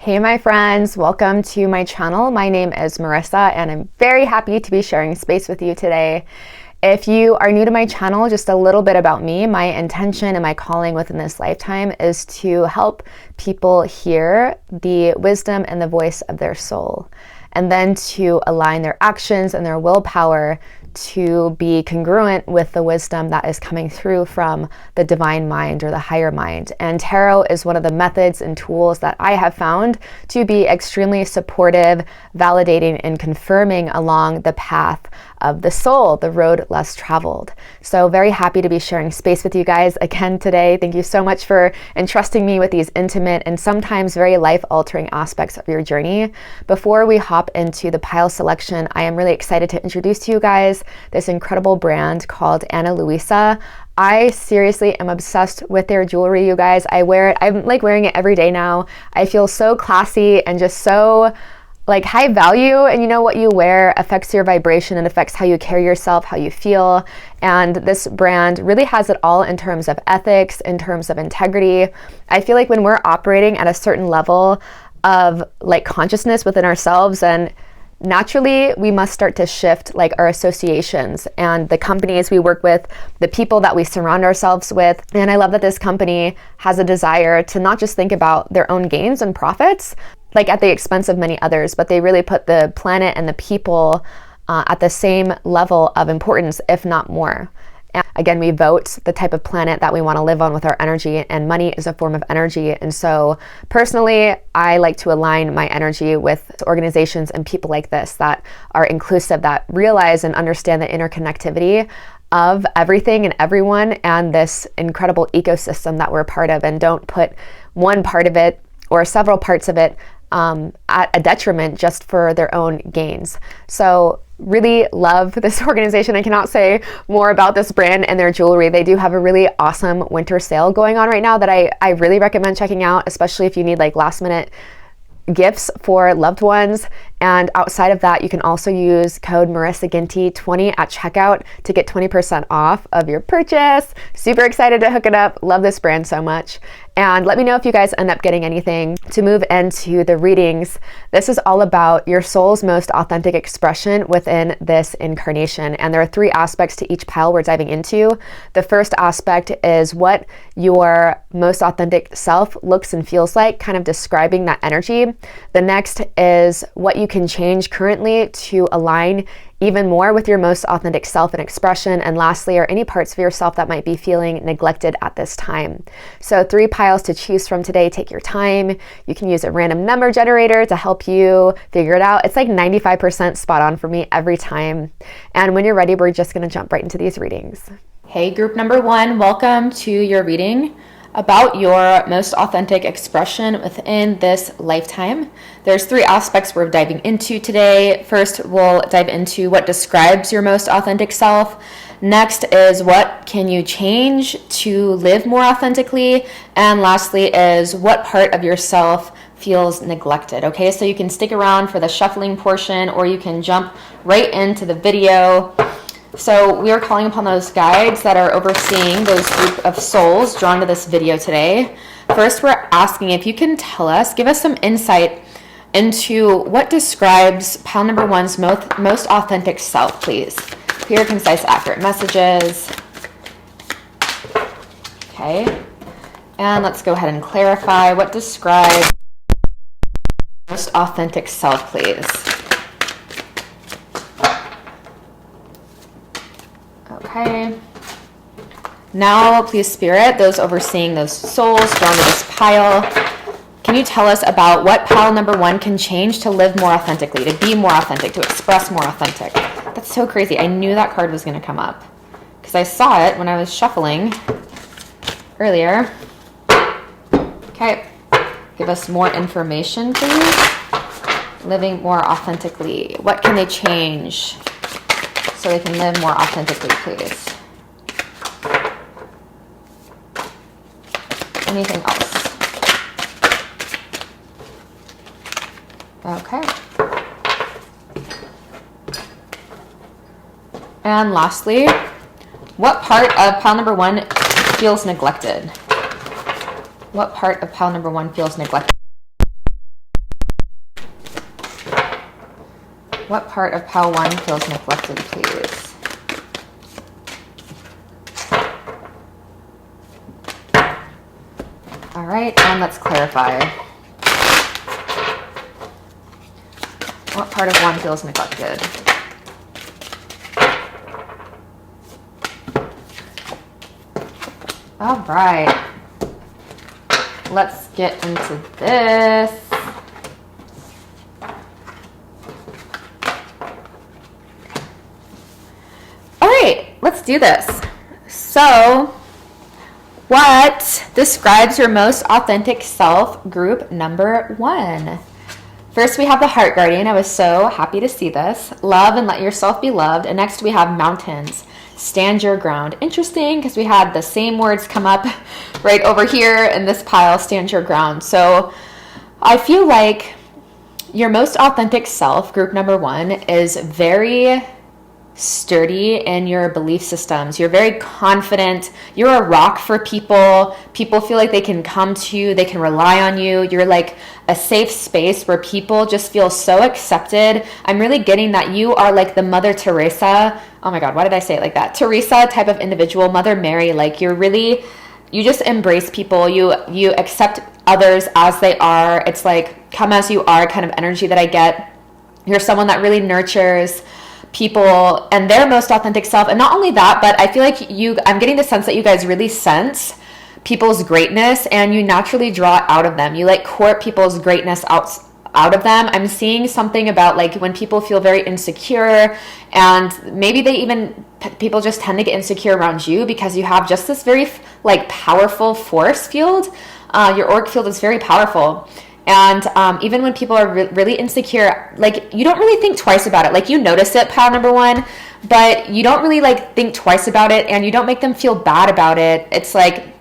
Hey my friends, welcome to my channel. My name is Marissa and I'm very happy to be sharing space with you today. If you are new to my channel, just a little bit about me. My intention and my calling within this lifetime is to help people hear the wisdom and the voice of their soul, and then to align their actions and their willpower to be congruent with the wisdom that is coming through from the divine mind or the higher mind. And tarot is one of the methods and tools that I have found to be extremely supportive, validating, and confirming along the path of the soul, the road less traveled. So very happy to be sharing space with you guys again today. Thank you so much for entrusting me with these intimate and sometimes very life-altering aspects of your journey. Before we hop into the pile selection, I am really excited to introduce to you guys this incredible brand called Luisa. I seriously am obsessed with their jewelry, you guys. I wear it. I'm like wearing it every day now. I feel so classy and just so like high value, and you know what you wear affects your vibration and affects how you carry yourself, how you feel. And this brand really has it all in terms of ethics, in terms of integrity. I feel like when we're operating at a certain level of like consciousness within ourselves, and naturally we must start to shift like our associations and the companies we work with, the people that we surround ourselves with. And I love that this company has a desire to not just think about their own gains and profits, like at the expense of many others, but they really put the planet and the people at the same level of importance, if not more. And again, we vote the type of planet that we want to live on with our energy, and money is a form of energy. And so personally, I like to align my energy with organizations and people like this that are inclusive, that realize and understand the interconnectivity of everything and everyone and this incredible ecosystem that we're a part of, and don't put one part of it or several parts of it at a detriment just for their own gains. So really love this organization. I cannot say more about this brand and their jewelry. They do have a really awesome winter sale going on right now that I really recommend checking out, especially if you need like last minute gifts for loved ones. And outside of that, you can also use code MarissaGinty20 at checkout to get 20% off of your purchase. Super excited to hook it up. Love this brand so much. And let me know if you guys end up getting anything. To move into the readings, this is all about your soul's most authentic expression within this incarnation. And there are 3 aspects to each pile we're diving into. The first aspect is what your most authentic self looks and feels like, kind of describing that energy. The next is what you can change currently to align even more with your most authentic self and expression. And lastly, are any parts of yourself that might be feeling neglected at this time. So 3 piles to choose from today. Take your time. You can use a random number generator to help you figure it out. It's like 95% spot on for me every time. And when you're ready, we're just going to jump right into these readings. Hey, group number 1, welcome to your reading about your most authentic expression within this lifetime. There's 3 aspects we're diving into today. First, we'll dive into what describes your most authentic self. Next is what can you change to live more authentically? And lastly is what part of yourself feels neglected. Okay, so you can stick around for the shuffling portion, or you can jump right into the video. So we are calling upon those guides that are overseeing those group of souls drawn to this video today. First, we're asking if you can tell us, give us some insight into what describes pile number 1's most authentic self, please. Clear, concise, accurate messages. Okay. And let's go ahead and clarify what describes most authentic self, please. Okay. Now, please, Spirit, those overseeing those souls drawn to this pile, can you tell us about what pile number 1 can change to live more authentically, to be more authentic, to express more authentic? That's so crazy. I knew that card was going to come up because I saw it when I was shuffling earlier. Okay. Give us more information, please. Living more authentically. What can they change so they can live more authentically, please? Anything else? Okay. And lastly, what part of pile number 1 feels neglected? What part of pile number 1 feels neglected? What part of pile 1 feels neglected, please? All right, and let's clarify. What part of 1 feels neglected? All right. Let's get into this. All right, let's do this. So, what describes your most authentic self, group number 1? First, we have the Heart Guardian. I was so happy to see this. Love and let yourself be loved. And next, we have Mountains. Stand your ground. Interesting, because we had the same words come up right over here in this pile, stand your ground. So I feel like your most authentic self, group number 1, is very sturdy in your belief systems. You're very confident. You're a rock for people. People feel like they can come to you. They can rely on you. You're like a safe space where people just feel so accepted. I'm really getting that you are like the Mother Teresa. Oh my God, why did I say it like that? Teresa type of individual, Mother Mary. Like you just embrace people. You accept others as they are. It's like come as you are kind of energy that I get. You're someone that really nurtures people and their most authentic self. And not only that, but I feel like I'm getting the sense that you guys really sense people's greatness and you naturally draw it out of them. You like court people's greatness out of them. I'm seeing something about like when people feel very insecure and maybe people just tend to get insecure around you because you have just this very like powerful force field. Your auric field is very powerful. And even when people are really insecure, like you don't really think twice about it. Like you notice it, pile number 1, but you don't really like think twice about it and you don't make them feel bad about it. It's like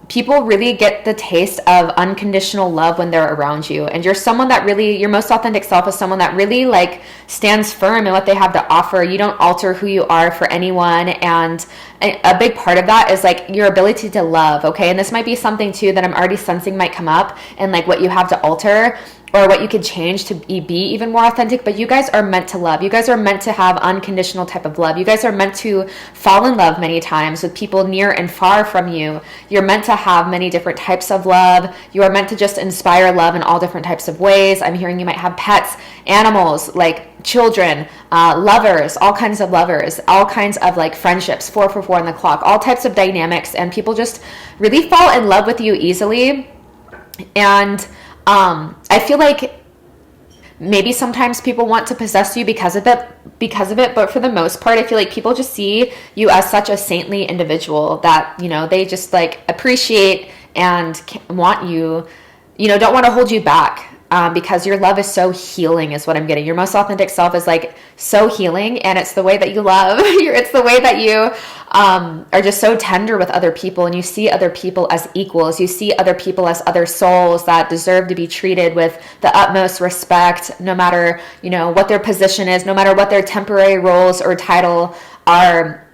people really get the taste of unconditional love when they're around you. And you're someone that really, your most authentic self is someone that really like stands firm in what they have to offer. You don't alter who you are for anyone. And a big part of that is like your ability to love, okay? And this might be something too that I'm already sensing might come up and like what you have to alter or what you could change to be even more authentic. But you guys are meant to love. You guys are meant to have unconditional type of love. You guys are meant to fall in love many times with people near and far from you. You're meant to have many different types of love. You are meant to just inspire love in all different types of ways. I'm hearing you might have pets, animals, like children, lovers, all kinds of lovers, all kinds of like friendships, 4 on the clock, all types of dynamics. And people just really fall in love with you easily. And I feel like maybe sometimes people want to possess you because of it, but for the most part, I feel like people just see you as such a saintly individual that, you know, they just like appreciate and want you, you know, don't want to hold you back. Because your love is so healing is what I'm getting. Your most authentic self is like so healing, and it's the way that you love. It's the way that you are just so tender with other people, and you see other people as equals. You see other people as other souls that deserve to be treated with the utmost respect, no matter, you know, what their position is, no matter what their temporary roles or titles are.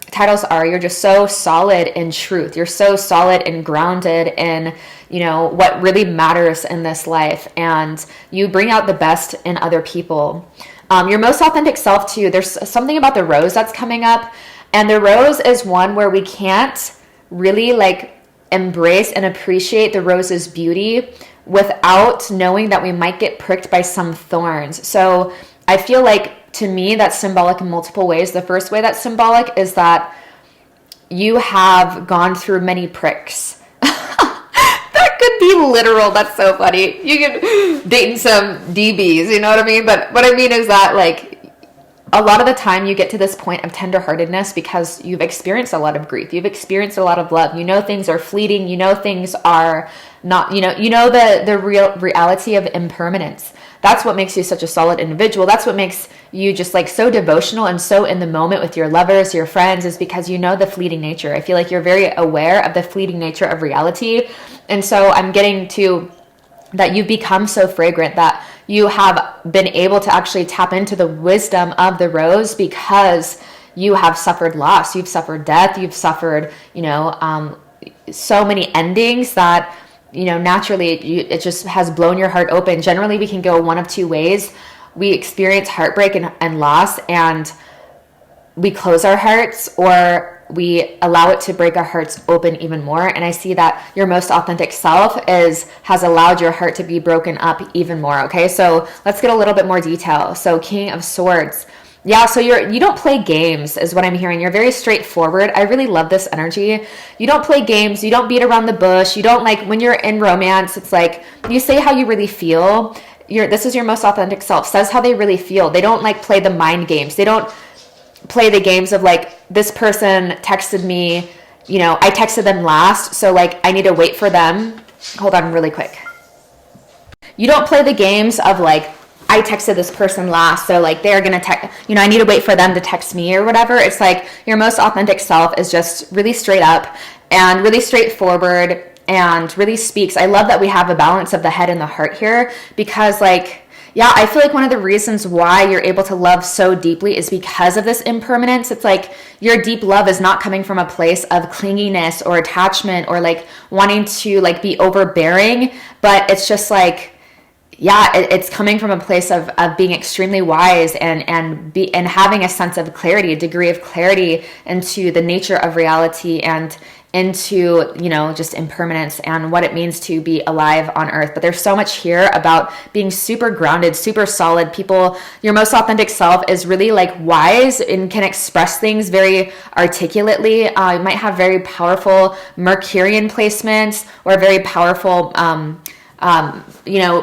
You're just so solid in truth. You're so solid and grounded in, you know, what really matters in this life. And you bring out the best in other people. Your most authentic self too. There's something about the rose that's coming up. And the rose is one where we can't really like embrace and appreciate the rose's beauty without knowing that we might get pricked by some thorns. So I feel like, to me, that's symbolic in multiple ways. The first way that's symbolic is that you have gone through many pricks. That could be literal. That's so funny. You can date some DBs, you know what I mean? But what I mean is that, like, a lot of the time you get to this point of tenderheartedness because you've experienced a lot of grief. You've experienced a lot of love. You know things are fleeting. You know things are not, you know the real reality of impermanence. That's what makes you such a solid individual. That's what makes you just like so devotional and so in the moment with your lovers, your friends, is because you know the fleeting nature. I feel like you're very aware of the fleeting nature of reality. And so I'm getting to that you've become so fragrant that you have been able to actually tap into the wisdom of the rose because you have suffered loss. You've suffered death. You've suffered, you know, so many endings that, you know, naturally it just has blown your heart open. Generally, we can go one of two ways. we experience heartbreak and loss, and we close our hearts, or we allow it to break our hearts open even more. And I see that your most authentic self has allowed your heart to be broken up even more. Okay, so let's get a little bit more detail. So King of Swords. Yeah, so you don't play games is what I'm hearing. You're very straightforward. I really love this energy. You don't play games. You don't beat around the bush. You don't, like, when you're in romance, it's like you say how you really feel. This is your most authentic self, says how they really feel. They don't like play the mind games. They don't play the games of like, this person texted me, you know, I texted them last, so like I need to wait for them. Hold on really quick. You don't play the games of like, I texted this person last, so like they're gonna text, you know, I need to wait for them to text me or whatever. It's like your most authentic self is just really straight up and really straightforward and really speaks. I love that we have a balance of the head and the heart here, because like, yeah, I feel like one of the reasons why you're able to love so deeply is because of this impermanence. It's like your deep love is not coming from a place of clinginess or attachment or like wanting to like be overbearing, but it's just like, yeah, it's coming from a place of being extremely wise and having a sense of clarity, a degree of clarity into the nature of reality and into, you know, just impermanence and what it means to be alive on earth. But there's so much here about being super grounded, super solid people. Your most authentic self is really like wise and can express things very articulately. You might have very powerful Mercurian placements or very powerful you know,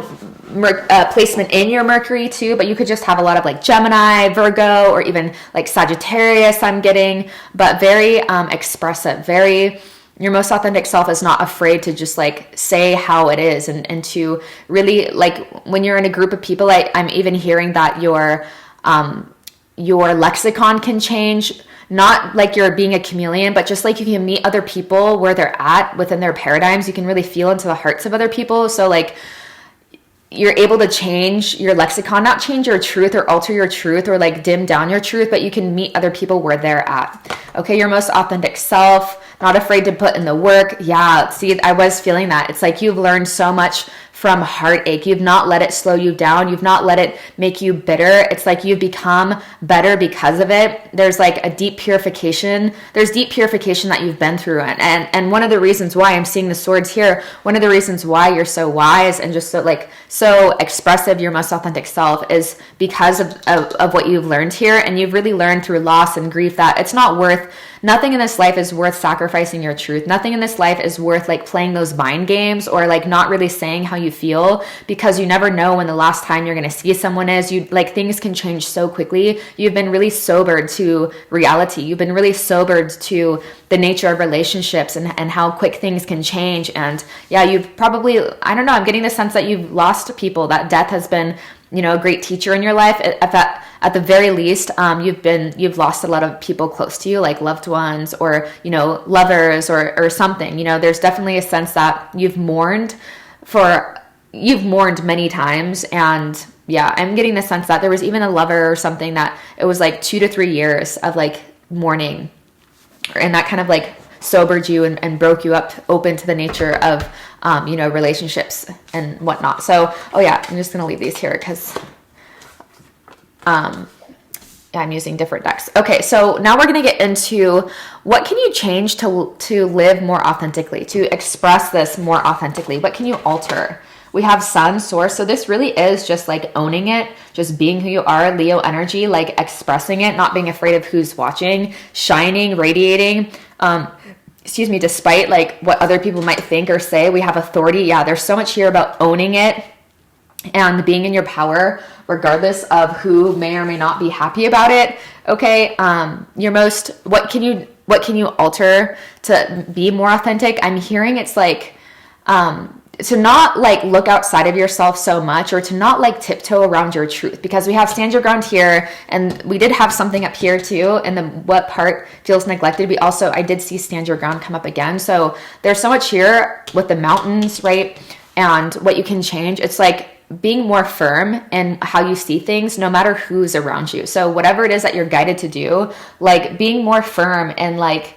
placement in your Mercury too, but you could just have a lot of like Gemini, Virgo, or even like Sagittarius I'm getting, but very expressive, your most authentic self is not afraid to just like say how it is and to really like when you're in a group of people, I'm even hearing that your lexicon can change. Not like you're being a chameleon, but just like you can meet other people where they're at within their paradigms. You can really feel into the hearts of other people. So like you're able to change your lexicon, not change your truth or alter your truth or like dim down your truth, but you can meet other people where they're at. Okay, your most authentic self, not afraid to put in the work. Yeah, see, I was feeling that. It's like you've learned so much from heartache. You've not let it slow you down. You've not let it make you bitter. It's like you've become better because of it. There's like a deep purification. There's deep purification that you've been through. And one of the reasons why I'm seeing the swords here, one of the reasons why you're so wise and just so expressive, your most authentic self, is because of what you've learned here. And you've really learned through loss and grief that it's not worth, nothing in this life is worth sacrificing your truth. Nothing in this life is worth like playing those mind games or like not really saying how you feel, because you never know when the last time you're going to see someone is. You like, things can change so quickly. You've been really sobered to reality. You've been really sobered to the nature of relationships and how quick things can change. And yeah, you've probably, I don't know, I'm getting the sense that you've lost people, that death has been, you know, a great teacher in your life. At the very least, you've lost a lot of people close to you, like loved ones or, you know, lovers or something. You know, there's definitely a sense that you've mourned many times. And yeah, I'm getting the sense that there was even a lover or something that it was like 2 to 3 years of like mourning, and that kind of like sobered you and broke you up open to the nature of, you know, relationships and whatnot. So, oh yeah, I'm just going to leave these here because, yeah, I'm using different decks. Okay, so now we're going to get into what can you change to live more authentically, to express this more authentically? What can you alter? We have Sun, Source. So this really is just like owning it, just being who you are, Leo energy, like expressing it, not being afraid of who's watching, shining, radiating, despite like what other people might think or say. We have authority. Yeah, there's so much here about owning it and being in your power, regardless of who may or may not be happy about it. Okay, what can you alter to be more authentic? I'm hearing it's like to not like look outside of yourself so much, or to not like tiptoe around your truth, because we have stand your ground here, and we did have something up here too, and the what part feels neglected. I did see stand your ground come up again. So there's so much here with the mountains, right? And what you can change. It's like being more firm in how you see things, no matter who's around you. So whatever it is that you're guided to do, like being more firm and like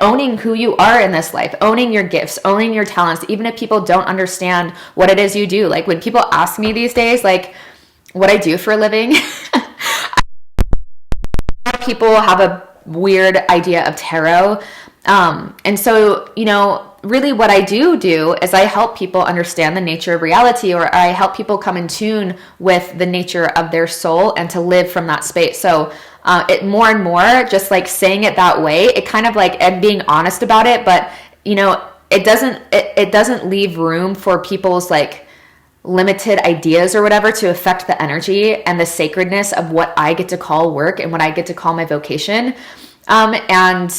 owning who you are in this life, owning your gifts, owning your talents, even if people don't understand what it is you do. Like when people ask me these days, like, what I do for a living. People have a weird idea of tarot. And so, really what I do is I help people understand the nature of reality, or I help people come in tune with the nature of their soul and to live from that space. So it more and more, just like saying it that way, it kind of like, and being honest about it, but it doesn't leave room for people's like limited ideas or whatever to affect the energy and the sacredness of what I get to call work and what I get to call my vocation. And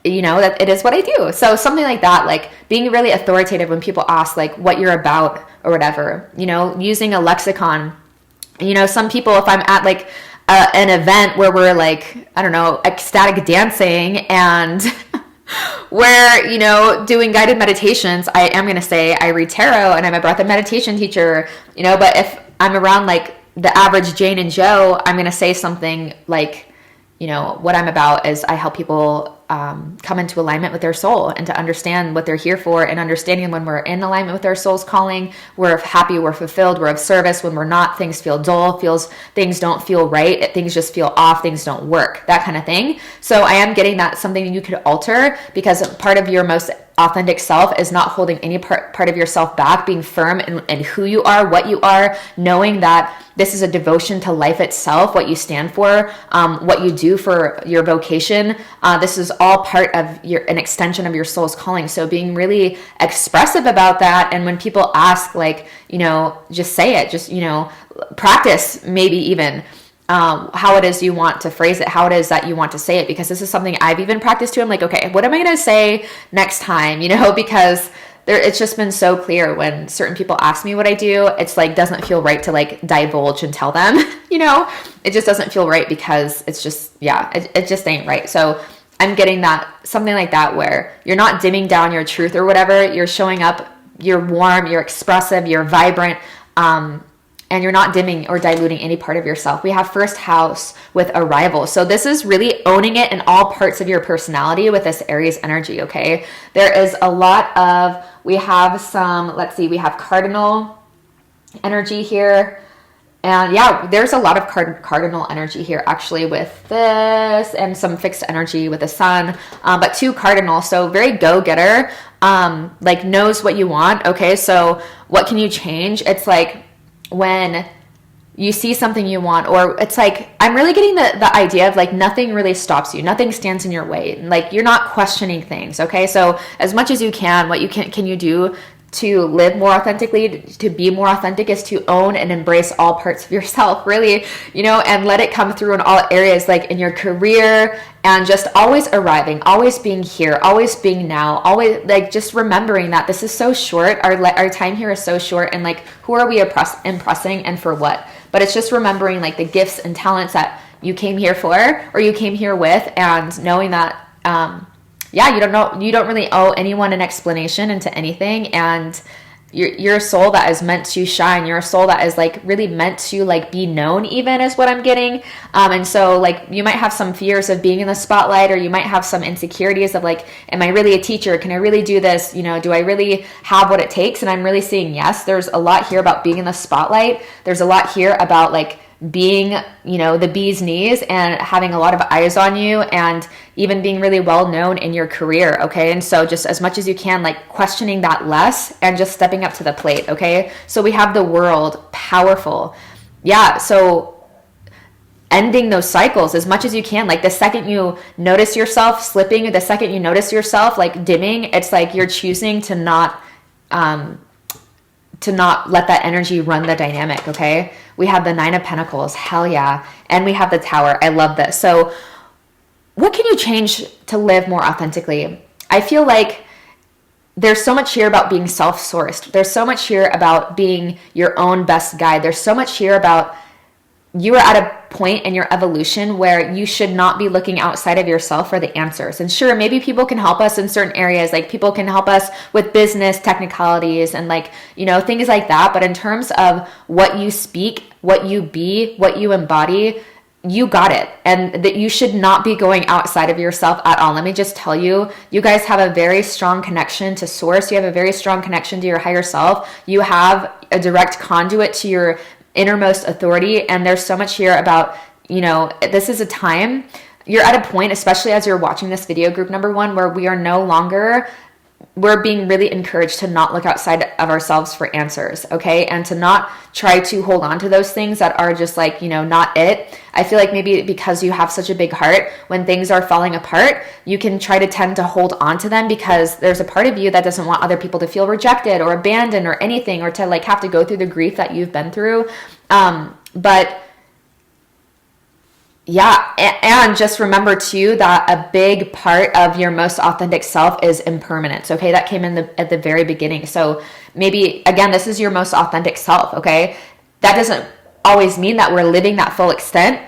that it is what I do. So something like that, like being really authoritative when people ask like what you're about or whatever, using a lexicon. Some people, if I'm at like an event where we're like, I don't know, ecstatic dancing and we're, doing guided meditations, I am going to say I read tarot and I'm a breath and meditation teacher, but if I'm around like the average Jane and Joe, I'm going to say something like, what I'm about is I help people come into alignment with their soul and to understand what they're here for, and understanding when we're in alignment with our soul's calling, we're happy, we're fulfilled, we're of service. When we're not, things feel dull, things don't feel right, things just feel off, things don't work, that kind of thing. So I am getting that something you could alter, because part of your most authentic self is not holding any part of yourself back, being firm in who you are, what you are, knowing that this is a devotion to life itself, what you stand for, what you do for your vocation. This is all part of an extension of your soul's calling. So being really expressive about that. And when people ask, like, just say it, just, practice maybe even how it is you want to phrase it, how it is that you want to say it, because this is something I've even practiced too. I'm like, okay, what am I going to say next time? Because it's just been so clear when certain people ask me what I do, it's like, doesn't feel right to like divulge and tell them, it just doesn't feel right, because it's just, it just ain't right. So I'm getting that, something like that, where you're not dimming down your truth or whatever, you're showing up, you're warm, you're expressive, you're vibrant, and you're not dimming or diluting any part of yourself. We have first house with arrival. So this is really owning it in all parts of your personality with this Aries energy, okay? There is a lot of, we have some, we have cardinal energy here. And there's a lot of cardinal energy here actually with this, and some fixed energy with the sun, but 2 cardinal, so very go-getter, like knows what you want, okay? So what can you change? It's like, when you see something you want, or it's like, I'm really getting the idea of like, nothing really stops you. Nothing stands in your way. Like, you're not questioning things. Okay. So as much as you can, what you can you do to live more authentically, to be more authentic, is to own and embrace all parts of yourself, really, and let it come through in all areas, like in your career, and just always arriving, always being here, always being now, always like just remembering that this is so short. Our time here is so short, and like, who are we impressing and for what? But it's just remembering like the gifts and talents that you came here for, or you came here with, and knowing that, you don't really owe anyone an explanation into anything, and you're a soul that is meant to shine. You're a soul that is like really meant to like be known, even, is what I'm getting. And so like, you might have some fears of being in the spotlight, or you might have some insecurities of like, am I really a teacher? Can I really do this? Do I really have what it takes? And I'm really seeing, yes, there's a lot here about being in the spotlight. There's a lot here about like being, the bee's knees, and having a lot of eyes on you, and even being really well known in your career. Okay. And so just as much as you can, like questioning that less and just stepping up to the plate. Okay. So we have the World, powerful. So ending those cycles as much as you can. Like the second you notice yourself slipping, the second you notice yourself like dimming, it's like you're choosing to not let that energy run the dynamic, okay? We have the 9 of Pentacles, hell yeah. And we have the Tower, I love this. So what can you change to live more authentically? I feel like there's so much here about being self-sourced. There's so much here about being your own best guide. There's so much here about you are at a point in your evolution where you should not be looking outside of yourself for the answers. And sure, maybe people can help us in certain areas, like people can help us with business technicalities and like, things like that. But in terms of what you speak, what you be, what you embody, you got it. And that you should not be going outside of yourself at all. Let me just tell you, you guys have a very strong connection to source. You have a very strong connection to your higher self. You have a direct conduit to your innermost authority. And there's so much here about, this is a time, you're at a point, especially as you're watching this video, group number 1, where we're being really encouraged to not look outside of ourselves for answers, okay? And to not try to hold on to those things that are just like, not it. I feel like maybe because you have such a big heart, when things are falling apart, you can try to tend to hold on to them because there's a part of you that doesn't want other people to feel rejected or abandoned or anything, or to like have to go through the grief that you've been through. But yeah, and just remember too that a big part of your most authentic self is impermanence, okay? That came in at the very beginning. So maybe, again, this is your most authentic self, okay? That doesn't always mean that we're living that full extent.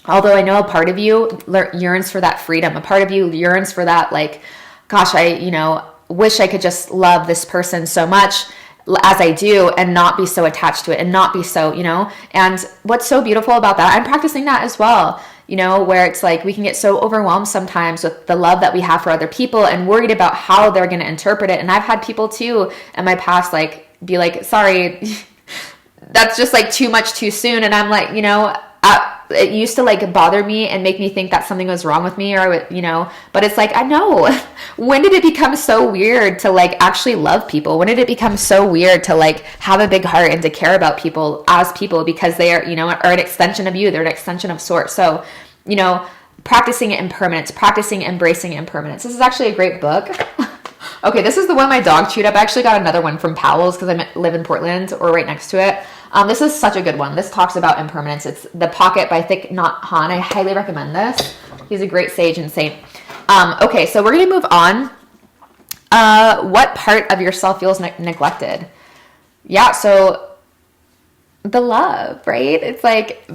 Although I know a part of you yearns for that freedom. A part of you yearns for that, like, gosh, I wish I could just love this person so much as I do and not be so attached to it and not be so, and what's so beautiful about that, I'm practicing that as well, where it's like we can get so overwhelmed sometimes with the love that we have for other people and worried about how they're going to interpret it. And I've had people too in my past, like, be like, sorry, that's just like too much too soon. And I'm like, it used to like bother me and make me think that something was wrong with me, or but it's like, I know, when did it become so weird to like actually love people? When did it become so weird to like have a big heart and to care about people as people, because they are, are an extension of you, they're an extension of source. So, practicing impermanence, practicing embracing impermanence. This is actually a great book. Okay, this is the one my dog chewed up. I actually got another one from Powell's because I live in Portland, or right next to it. This is such a good one. This talks about impermanence. It's The Pocket by Thich Nhat Hanh. I highly recommend this. He's a great sage and saint. Okay, so we're going to move on. What part of yourself feels neglected? Yeah, so the love, right? It's like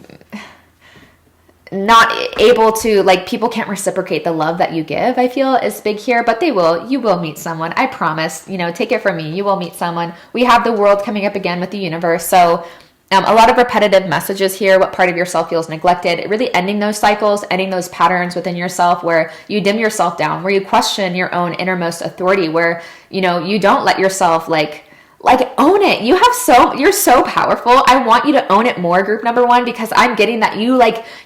not able to, like, people can't reciprocate the love that you give, I feel, is big here, but they will. You will meet someone. I promise. Take it from me. You will meet someone. We have the world coming up again with the universe. So a lot of repetitive messages here. What part of yourself feels neglected? Really ending those cycles, ending those patterns within yourself where you dim yourself down, where you question your own innermost authority, where, you don't let yourself like own it. You're so powerful. I want you to own it more, group number 1, because I'm getting that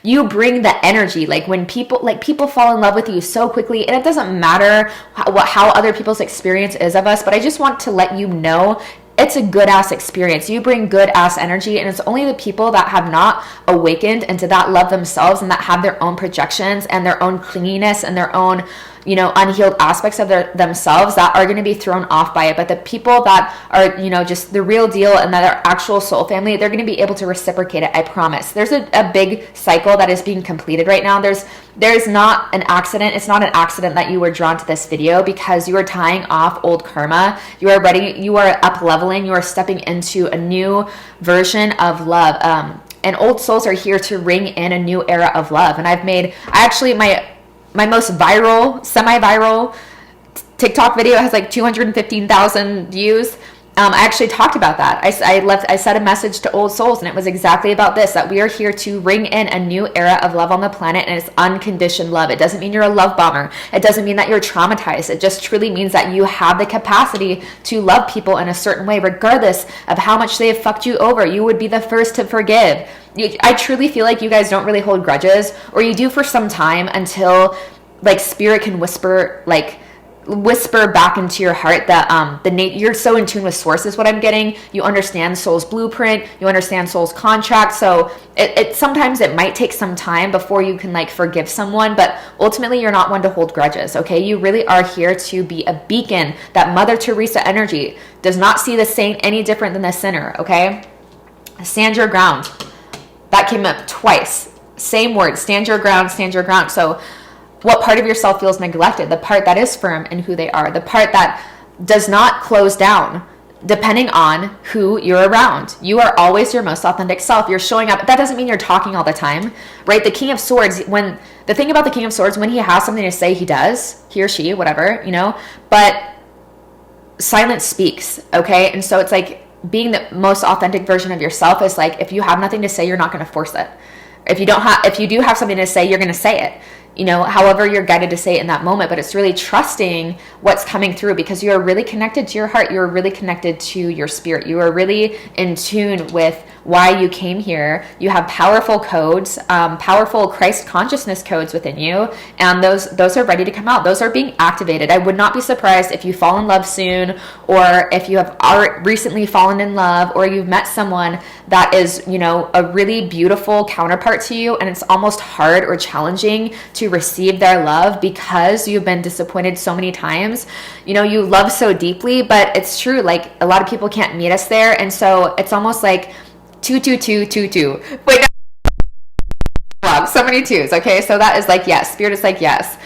you bring the energy. Like when people fall in love with you so quickly, and it doesn't matter how other people's experience is of us, but I just want to let you know it's a good ass experience. You bring good ass energy, and it's only the people that have not awakened into that love themselves and that have their own projections and their own clinginess and their own unhealed aspects of themselves that are going to be thrown off by it. But the people that are, just the real deal and that are actual soul family, they're going to be able to reciprocate it. I promise. There's a big cycle that is being completed right now. There's not an accident. It's not an accident that you were drawn to this video, because you are tying off old karma. You are up leveling. You are stepping into a new version of love. And old souls are here to ring in a new era of love. And my most viral, semi-viral TikTok video has like 215,000 views. I actually talked about that. I sent a message to old souls, and it was exactly about this, that we are here to ring in a new era of love on the planet, and it's unconditioned love. It doesn't mean you're a love bomber. It doesn't mean that you're traumatized. It just truly means that you have the capacity to love people in a certain way, regardless of how much they have fucked you over. You would be the first to forgive. I truly feel like you guys don't really hold grudges, or you do for some time, until like spirit can whisper back into your heart that you're so in tune with source is what I'm getting. You understand soul's blueprint, you understand soul's contract. So it sometimes it might take some time before you can like forgive someone, but ultimately you're not one to hold grudges, okay? You really are here to be a beacon. That Mother Teresa energy does not see the saint any different than the sinner, okay? Stand your ground. That came up twice. Same word, stand your ground, stand your ground. So what part of yourself feels neglected? The part that is firm in who they are. The part that does not close down depending on who you're around. You are always your most authentic self. You're showing up. That doesn't mean you're talking all the time, right? The King of Swords, the thing about the King of Swords, when he has something to say, he does. He or she, whatever, But silence speaks, okay? And so it's like being the most authentic version of yourself is like, if you have nothing to say, you're not going to force it. If you do have something to say, you're going to say it. you know, however you're guided to say it in that moment, but it's really trusting what's coming through, because you are really connected to your heart. You are really connected to your spirit. You are really in tune with why you came here. You have powerful codes, powerful Christ consciousness codes within you, and those are ready to come out. Those are being activated. I would not be surprised if you fall in love soon, or if you have recently fallen in love, or you've met someone that is, you know, a really beautiful counterpart to you, and it's almost hard or challenging to receive their love because you've been disappointed so many times. You know, you love so deeply, but it's true, like a lot of people can't meet us there, and so it's almost like 22222. Wait, no. Wow, so many twos. Okay, so that is like yes. Spirit is like yes.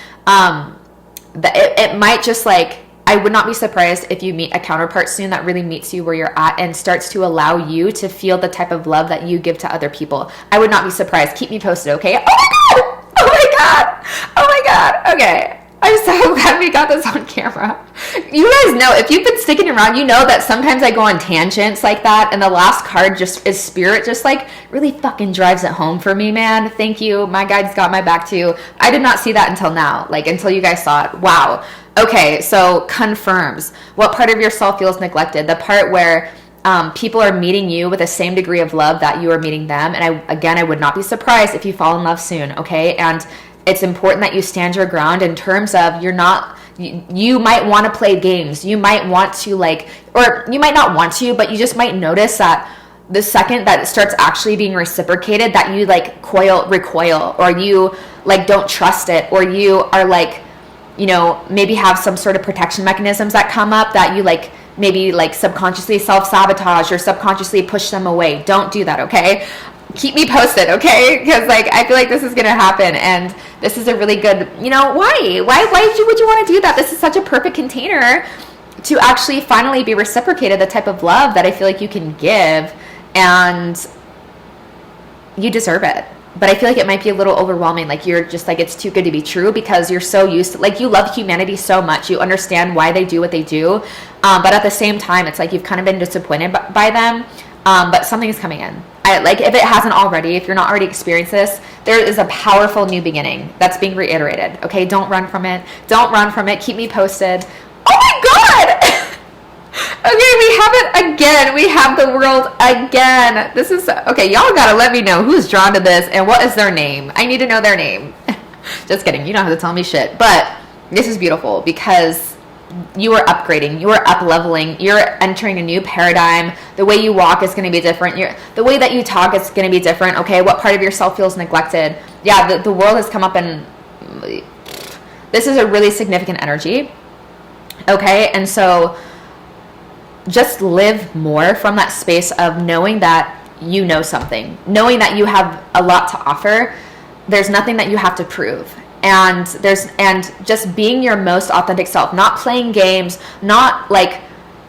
It might just like, I would not be surprised if you meet a counterpart soon that really meets you where you're at and starts to allow you to feel the type of love that you give to other people. I would not be surprised. Keep me posted, okay? Oh my god! Oh my god! Oh my god! Okay. I'm so glad we got this on camera. You guys know, if you've been sticking around, you know that sometimes I go on tangents like that, and the last card just is spirit, just like really fucking drives it home for me, man. Thank you. My guide's got my back too. I did not see that until now, like until you guys saw it. Wow. Okay, so confirms what part of yourself feels neglected. The part where people are meeting you with the same degree of love that you are meeting them. And I would not be surprised if you fall in love soon, okay? And it's important that you stand your ground in terms of you might want to play games. You might want to like, or you might not want to, but you just might notice that the second that it starts actually being reciprocated, that you like recoil, or you like don't trust it, or you are like, you know, maybe have some sort of protection mechanisms that come up that you like maybe like subconsciously self-sabotage or subconsciously push them away. Don't do that, okay? Keep me posted, okay? Because like I feel like this is gonna happen, and this is a really good, you know, why would you want to do that? This is such a perfect container to actually finally be reciprocated, the type of love that I feel like you can give, and you deserve it. But I feel like it might be a little overwhelming, like you're just like, it's too good to be true, because you're so used to, like, you love humanity so much, you understand why they do what they do, but at the same time it's like you've kind of been disappointed by them, but something is coming in. Like if it hasn't already, if you're not already experienced this, there is a powerful new beginning that's being reiterated, okay? Don't run from it. Don't run from it. Keep me posted. Oh my god! Okay, we have it again. We have the world again. This is, okay, y'all gotta let me know who's drawn to this and what is their name. I need to know their name. Just kidding. You don't have to tell me shit. But this is beautiful because you are upgrading, you are up leveling, you're entering a new paradigm. The way you walk is going to be different. The way that you talk is going to be different. Okay, what part of yourself feels neglected? Yeah, the world has come up, and this is a really significant energy. Okay, and so just live more from that space of knowing that you know something, knowing that you have a lot to offer. There's nothing that you have to prove. And just being your most authentic self, not playing games, not like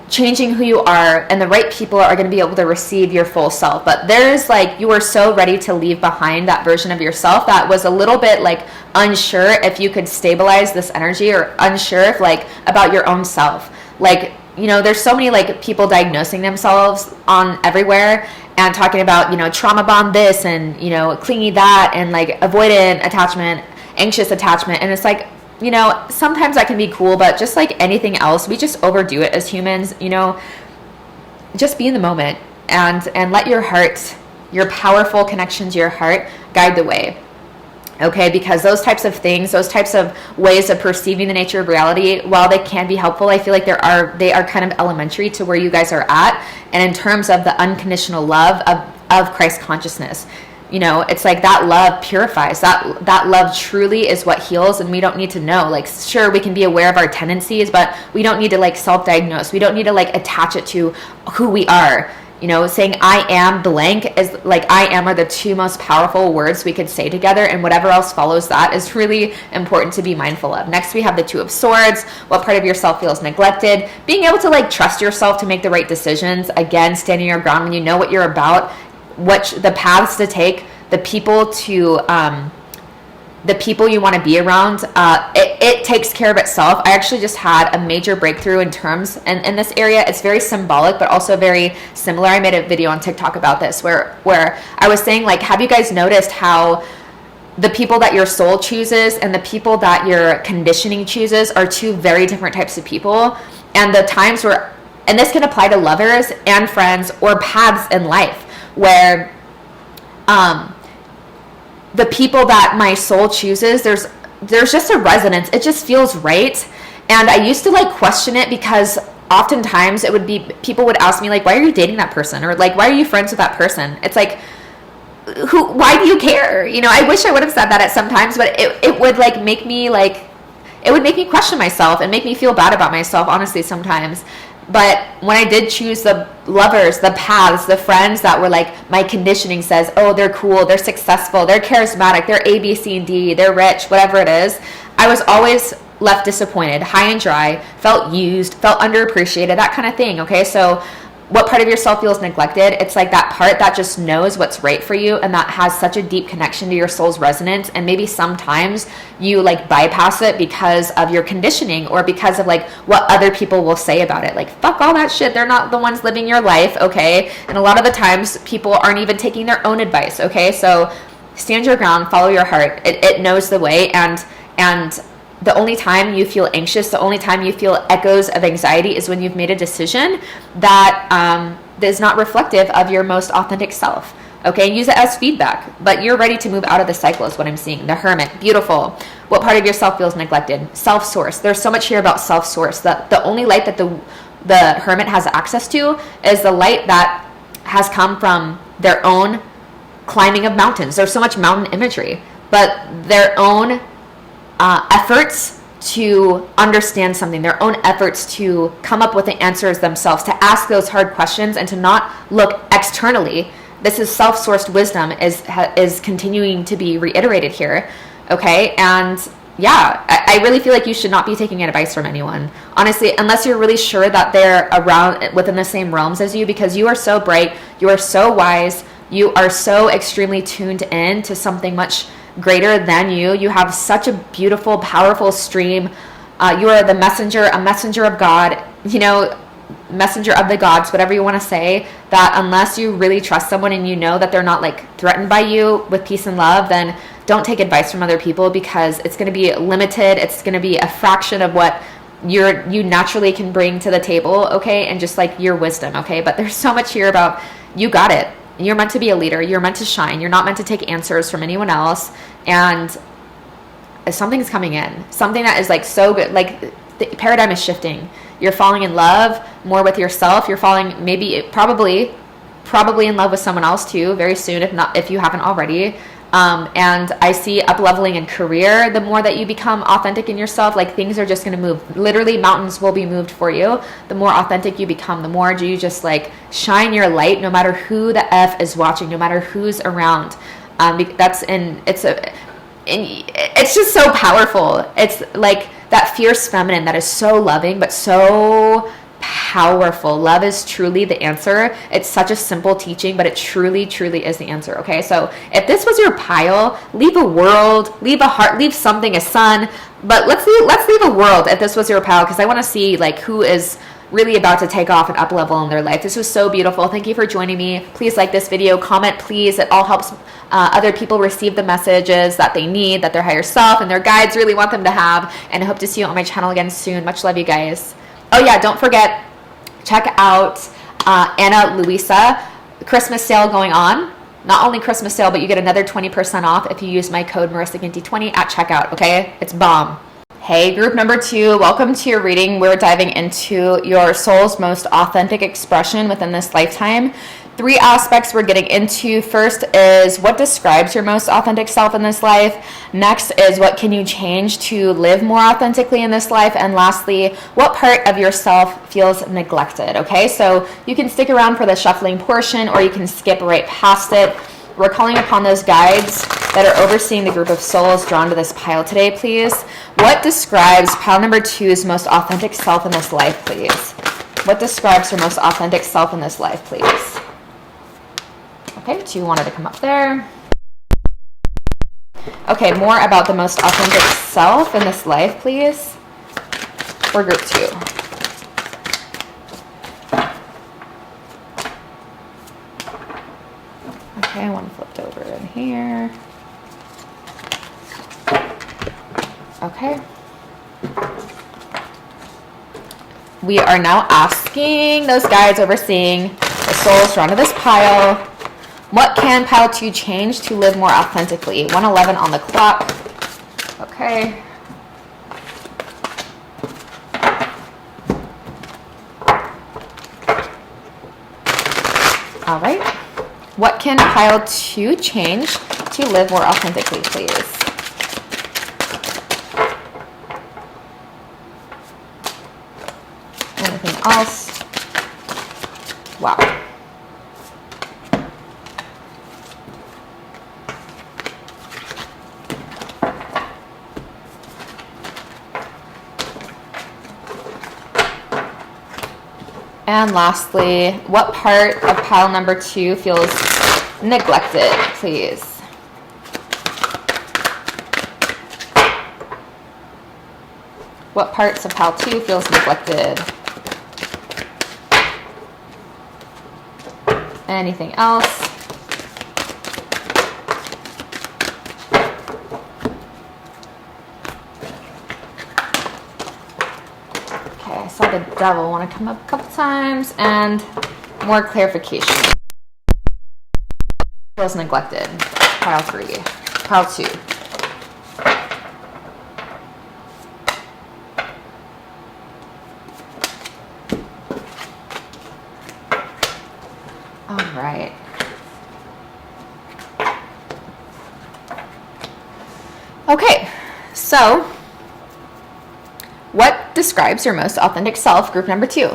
changing who you are, and the right people are going to be able to receive your full self. But there's like, you are so ready to leave behind that version of yourself that was a little bit like unsure if you could stabilize this energy, or unsure if like about your own self. Like, you know, there's so many like people diagnosing themselves on everywhere and talking about, you know, trauma bond this, and, you know, clingy that, and like avoidant attachment, anxious attachment. And it's like, you know, sometimes that can be cool, but just like anything else, we just overdo it as humans. You know, just be in the moment and let your heart, your powerful connection to your heart, guide the way. Okay, because those types of things, those types of ways of perceiving the nature of reality, while they can be helpful, I feel like they are kind of elementary to where you guys are at, and in terms of the unconditional love of Christ consciousness. You know, it's like that love purifies, that love truly is what heals. And we don't need to know, like, sure, we can be aware of our tendencies, but we don't need to like self-diagnose. We don't need to like attach it to who we are. You know, saying I am blank is like, I am are the two most powerful words we could say together, and whatever else follows that is really important to be mindful of. Next, we have the Two of Swords. What part of yourself feels neglected? Being able to like trust yourself to make the right decisions. Again, standing your ground when you know what you're about, the paths to take, the people you want to be around. It takes care of itself. I actually just had a major breakthrough in terms in this area. It's very symbolic, but also very similar. I made a video on TikTok about this where I was saying, like, have you guys noticed how the people that your soul chooses and the people that your conditioning chooses are two very different types of people. And the times where, and this can apply to lovers and friends or paths in life, where the people that my soul chooses, there's just a resonance. It just feels right. And I used to like question it, because oftentimes it would be, people would ask me like, why are you dating that person? Or like, why are you friends with that person? It's like, why do you care? You know, I wish I would have said that at some times, but it would like make me like, it would make me question myself and make me feel bad about myself, honestly, sometimes. But when I did choose the lovers, the paths, the friends that were like, my conditioning says, oh, they're cool, they're successful, they're charismatic, they're A, B, C, and D, they're rich, whatever it is, I was always left disappointed, high and dry, felt used, felt underappreciated, that kind of thing. Okay, so what part of yourself feels neglected? It's like that part that just knows what's right for you and that has such a deep connection to your soul's resonance. And maybe sometimes you like bypass it because of your conditioning, or because of like what other people will say about it. Like, fuck all that shit. They're not the ones living your life. Okay. And a lot of the times people aren't even taking their own advice. Okay. So stand your ground, follow your heart. It knows the way. And the only time you feel anxious, the only time you feel echoes of anxiety is when you've made a decision that is not reflective of your most authentic self. Okay, use it as feedback, but you're ready to move out of the cycle is what I'm seeing. The Hermit, beautiful. What part of yourself feels neglected? Self-source. There's so much here about self-source. That the only light that the Hermit has access to is the light that has come from their own climbing of mountains. There's so much mountain imagery, but their own efforts to understand something, their own efforts to come up with the answers themselves, to ask those hard questions and to not look externally. This is self-sourced wisdom is continuing to be reiterated here. Okay. And yeah, I really feel like you should not be taking advice from anyone, honestly, unless you're really sure that they're around within the same realms as you, because you are so bright, you are so wise, you are so extremely tuned in to something much greater than you. You have such a beautiful, powerful stream. You are the messenger, a messenger of God, you know, messenger of the gods, whatever you want to say, that unless you really trust someone and you know that they're not like threatened by you with peace and love, then don't take advice from other people, because it's going to be limited. It's going to be a fraction of what you naturally can bring to the table. Okay. And just like your wisdom. Okay. But there's so much here about, you got it. You're meant to be a leader. You're meant to shine. You're not meant to take answers from anyone else. And something's coming in. Something that is like so good. Like the paradigm is shifting. You're falling in love more with yourself. You're falling probably in love with someone else too, very soon, if you haven't already. And I see up leveling in career. The more that you become authentic in yourself, like things are just going to move. Literally mountains will be moved for you. The more authentic you become, the more do you just like shine your light, no matter who the F is watching, no matter who's around. It's just so powerful. It's like that fierce feminine that is so loving, but so powerful. Love is truly the answer. It's such a simple teaching, but it truly, truly is the answer. Okay. So if this was your pile, leave a world, leave a heart, leave something, a sun, but let's leave a world if this was your pile, because I want to see like who is really about to take off and up level in their life. This was so beautiful. Thank you for joining me. Please like this video, comment, please. It all helps other people receive the messages that they need, that their higher self and their guides really want them to have. And I hope to see you on my channel again soon. Much love, you guys. Oh yeah, don't forget, check out Anna Luisa Christmas sale going on. Not only Christmas sale, but you get another 20% off if you use my code MarissaGinty20 at checkout. Okay, it's bomb. Hey, group number 2, welcome to your reading. We're diving into your soul's most authentic expression within this lifetime. 3 aspects we're getting into. First is what describes your most authentic self in this life. Next is what can you change to live more authentically in this life. And lastly, what part of yourself feels neglected. Okay, so you can stick around for the shuffling portion or you can skip right past it. We're calling upon those guides that are overseeing the group of souls drawn to this pile today, please. What describes pile number 2's most authentic self in this life, please? What describes her most authentic self in this life, please? Okay, 2 wanted to come up there. Okay, more about the most authentic self in this life, please, for group 2. Okay, one flipped over in here. Okay. We are now asking those guides overseeing the souls drawn to this pile, what can pile 2 change to live more authentically? 111 on the clock. Okay. All right. What can pile 2 change to live more authentically, please? Anything else? Wow. And lastly, what part of pile number 2 feels neglected, please? What parts of pile 2 feels neglected? Anything else? Okay, I saw the devil want to come up a couple times, and more clarification. Feels neglected. Pile 3. Pile 2. All right. Okay, so what describes your most authentic self? Group number 2.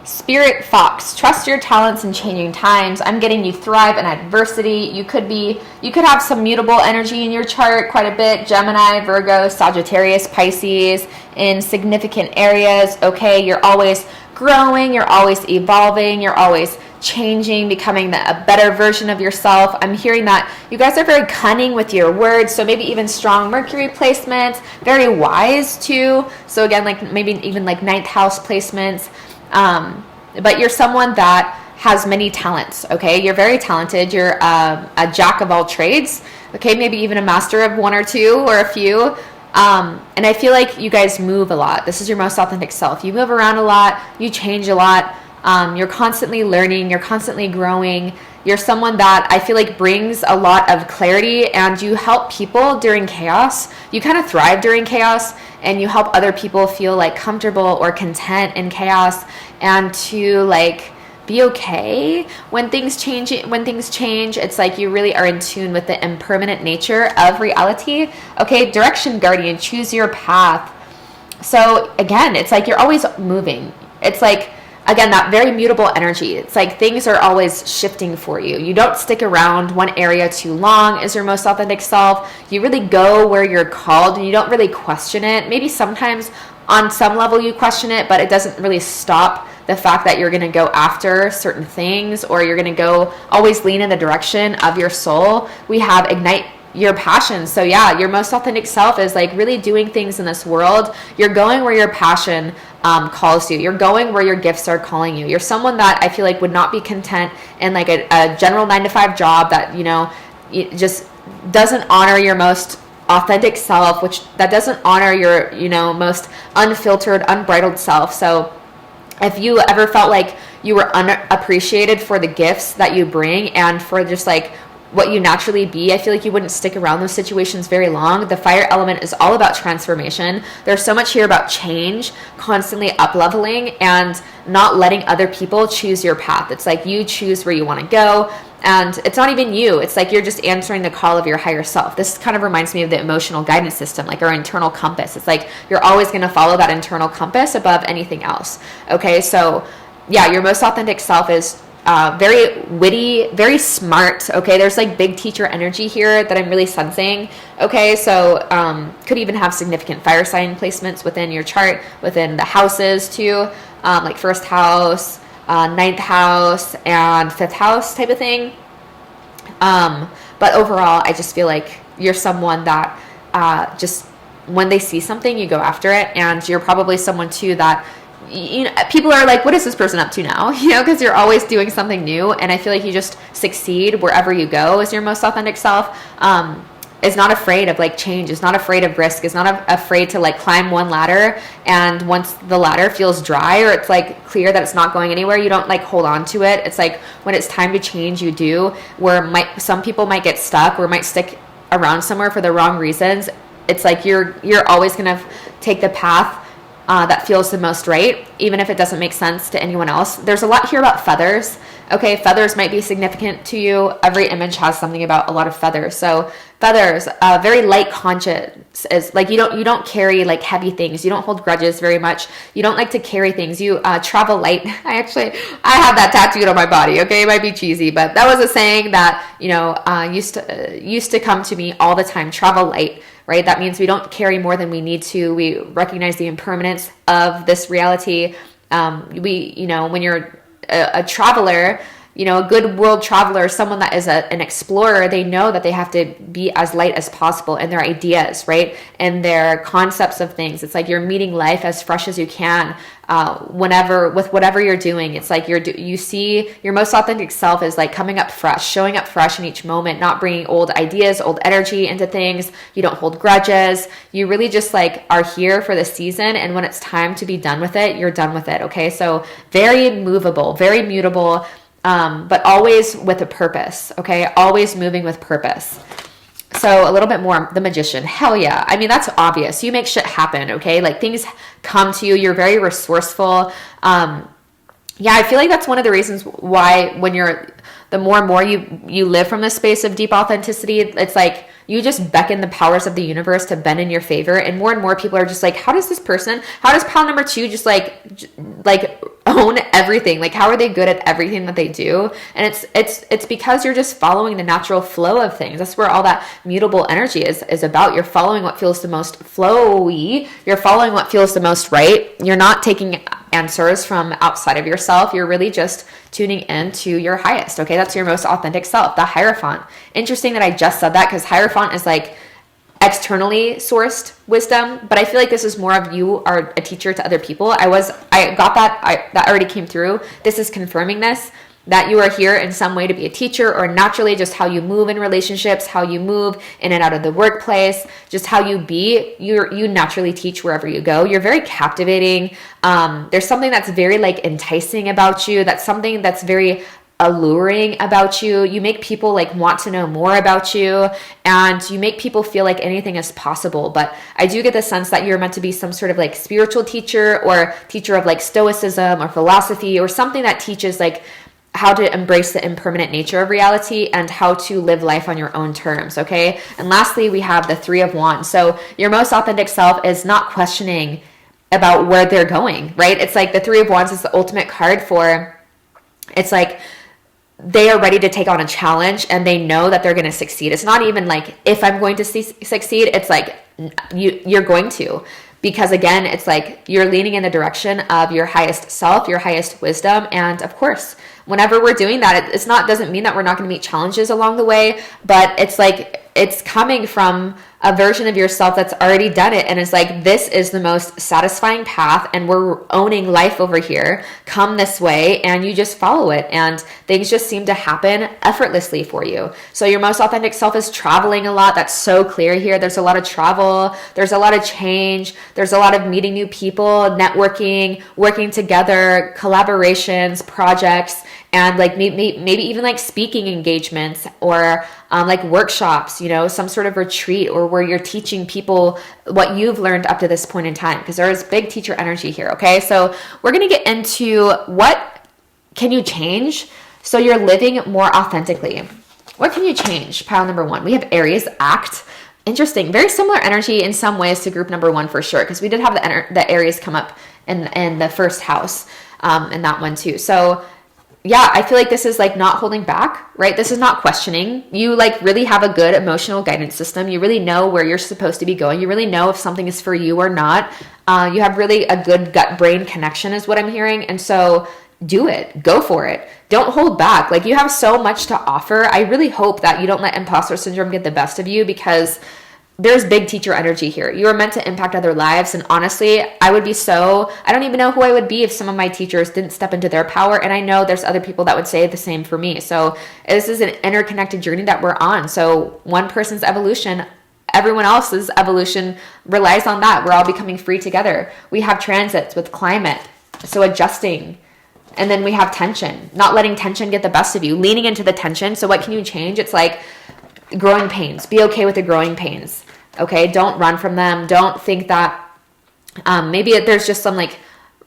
Spirit Fox, trust your talents in changing times. I'm getting you thrive in adversity. You could have some mutable energy in your chart quite a bit. Gemini, Virgo, Sagittarius, Pisces in significant areas. Okay, you're always growing, you're always evolving, you're always changing, becoming a better version of yourself. I'm hearing that you guys are very cunning with your words, so maybe even strong Mercury placements, very wise too. So again, like maybe even like 9th house placements. But you're someone that has many talents, okay? You're very talented. You're a jack of all trades, okay? Maybe even a master of 1 or 2 or a few. And I feel like you guys move a lot. This is your most authentic self. You move around a lot. You change a lot. You're constantly learning. You're constantly growing. You're someone that I feel like brings a lot of clarity, and you help people during chaos. You kind of thrive during chaos, and you help other people feel like comfortable or content in chaos, and to like be okay when things change. It's like you really are in tune with the impermanent nature of reality. Okay, direction guardian, choose your path. So again, it's like you're always moving. It's like, again, that very mutable energy. It's like things are always shifting for you. You don't stick around one area too long as your most authentic self. You really go where you're called, and you don't really question it. Maybe sometimes on some level you question it, but it doesn't really stop the fact that you're going to go after certain things, or you're going to go always lean in the direction of your soul. We have ignite your passion. So yeah, your most authentic self is like really doing things in this world. You're going where your passion calls you. You're going where your gifts are calling you. You're someone that I feel like would not be content in like a general 9-to-5 job that, you know, it just doesn't honor your most authentic self, which that doesn't honor your, you know, most unfiltered, unbridled self. So if you ever felt like you were unappreciated for the gifts that you bring and for just like what you naturally be, I feel like you wouldn't stick around those situations very long. The fire element is all about transformation. There's so much here about change, constantly up-leveling, and not letting other people choose your path. It's like you choose where you want to go, and it's not even you. It's like you're just answering the call of your higher self. This kind of reminds me of the emotional guidance system, like our internal compass. It's like you're always going to follow that internal compass above anything else. Okay, so yeah, your most authentic self is very witty, very smart. Okay, there's like big teacher energy here that I'm really sensing. Okay, so could even have significant fire sign placements within your chart, within the houses too, like 1st house, 9th house, and 5th house type of thing. But overall, I just feel like you're someone that just when they see something, you go after it, and you're probably someone too that, you know, people are like, what is this person up to now? You know, because you're always doing something new, and I feel like you just succeed wherever you go as your most authentic self. is not afraid of like change, is not afraid of risk, is not afraid to like climb one ladder, and once the ladder feels dry or it's like clear that it's not going anywhere, you don't like hold on to it. It's like when it's time to change, you do. Where some people might get stuck or might stick around somewhere for the wrong reasons. It's like you're always gonna take the path that feels the most right, even if it doesn't make sense to anyone else. There's a lot here about feathers. Okay, feathers might be significant to you. Every image has something about a lot of feathers. So feathers, very light conscience, is like you don't carry like heavy things. You don't hold grudges very much. You don't like to carry things. You travel light. I have that tattooed on my body. Okay, it might be cheesy, but that was a saying that used to come to me all the time. Travel light. Right? That means we don't carry more than we need to. We recognize the impermanence of this reality. When you're a traveler, a good world traveler, someone that is an explorer, they know that they have to be as light as possible in their ideas, right? And their concepts of things. It's like you're meeting life as fresh as you can. With whatever you're doing, it's like you see your most authentic self is like coming up fresh, showing up fresh in each moment, not bringing old ideas, old energy into things. You don't hold grudges. You really just like are here for the season. And when it's time to be done with it, you're done with it. Okay. So very movable, very mutable, but always with a purpose. Okay. Always moving with purpose. So a little bit more, the magician. Hell yeah. I mean, that's obvious. You make shit happen, okay? Like things come to you. You're very resourceful. Yeah, I feel like that's one of the reasons why the more and more you live from this space of deep authenticity, it's like you just beckon the powers of the universe to bend in your favor. And more people are just like, how does pile number 2 just like own everything? Like, how are they good at everything that they do? And it's because you're just following the natural flow of things. That's where all that mutable energy is about. You're following what feels the most flowy. You're following what feels the most right. You're not taking answers from outside of yourself. You're really just tuning into your highest. Okay. That's your most authentic self, the Hierophant. Interesting that I just said that, because Hierophant is like externally sourced wisdom, but I feel like this is more of you are a teacher to other people. I got that already came through. This is confirming this, that you are here in some way to be a teacher, or naturally just how you move in relationships, how you move in and out of the workplace, just how you be, you naturally teach wherever you go. You're very captivating. There's something that's very like enticing about you. That's something that's very alluring about you. You make people like want to know more about you, and you make people feel like anything is possible. But I do get the sense that you're meant to be some sort of like spiritual teacher, or teacher of like stoicism or philosophy, or something that teaches like how to embrace the impermanent nature of reality and how to live life on your own terms. Okay. And lastly, we have the 3 of Wands. So your most authentic self is not questioning about where they're going, right? It's like the 3 of Wands is the ultimate card for, it's like they are ready to take on a challenge and they know that they're going to succeed. It's not even like, if I'm going to succeed, it's like you're going to. Because again, it's like you're leaning in the direction of your highest self, your highest wisdom. And of course, whenever we're doing that, doesn't mean that we're not going to meet challenges along the way, but it's like, it's coming from a version of yourself that's already done it. And it's like, this is the most satisfying path, and we're owning life over here. Come this way, and you just follow it, and things just seem to happen effortlessly for you. So your most authentic self is traveling a lot. That's so clear here. There's a lot of travel. There's a lot of change. There's a lot of meeting new people, networking, working together, collaborations, projects, and like maybe even like speaking engagements, or like workshops, some sort of retreat, or where you're teaching people what you've learned up to this point in time, because there is big teacher energy here. Okay. So we're going to get into what can you change so you're living more authentically. What can you change? Pile number 1. We have Aries, act. Interesting. Very similar energy in some ways to group number 1 for sure, because we did have the Aries come up in the first house, in that one too. So yeah, I feel like this is like not holding back, right? This is not questioning. You like really have a good emotional guidance system. You really know where you're supposed to be going. You really know if something is for you or not. You have really a good gut brain connection is what I'm hearing. And so do it, go for it. Don't hold back. Like, you have so much to offer. I really hope that you don't let imposter syndrome get the best of you, because there's big teacher energy here. You are meant to impact other lives. And honestly, I don't even know who I would be if some of my teachers didn't step into their power. And I know there's other people that would say the same for me. So this is an interconnected journey that we're on. So one person's evolution, everyone else's evolution relies on that. We're all becoming free together. We have transits with climate, so adjusting. And then we have tension, not letting tension get the best of you, leaning into the tension. So what can you change? It's like growing pains. Be okay with the growing pains. Okay, don't run from them. Don't think that maybe there's just some like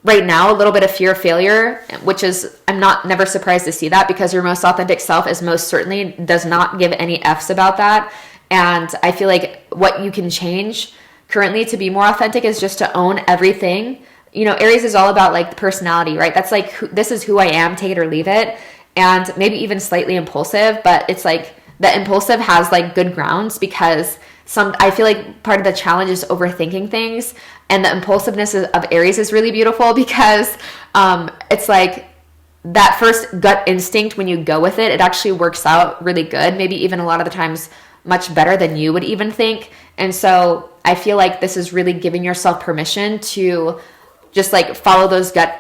right now a little bit of fear of failure, which is I'm never surprised to see that, because your most authentic self is most certainly does not give any F's about that. And I feel like what you can change currently to be more authentic is just to own everything. You know, Aries is all about like the personality, right? That's like this is who I am, take it or leave it. And maybe even slightly impulsive, but it's like the impulsive has like good grounds, because I feel like part of the challenge is overthinking things, and the impulsiveness of Aries is really beautiful, because it's like that first gut instinct, when you go with it, it actually works out really good, maybe even a lot of the times much better than you would even think. And so I feel like this is really giving yourself permission to just like follow those gut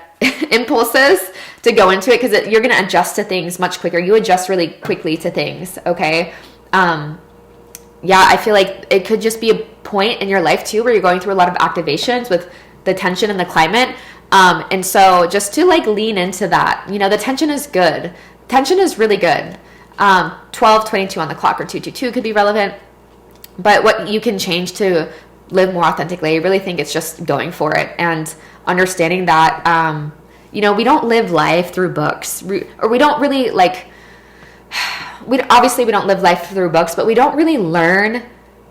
impulses to go into it, because you're going to adjust to things much quicker. You adjust really quickly to things, okay? Yeah, I feel like it could just be a point in your life too where you're going through a lot of activations with the tension and the climate. And so just to like lean into that, you know, the tension is good. Tension is really good. 12:22 on the clock or 2:22 could be relevant. But what you can change to live more authentically, I really think it's just going for it and understanding that, you know, we don't live life through books, or we don't really like, we don't live life through books, but we don't really learn.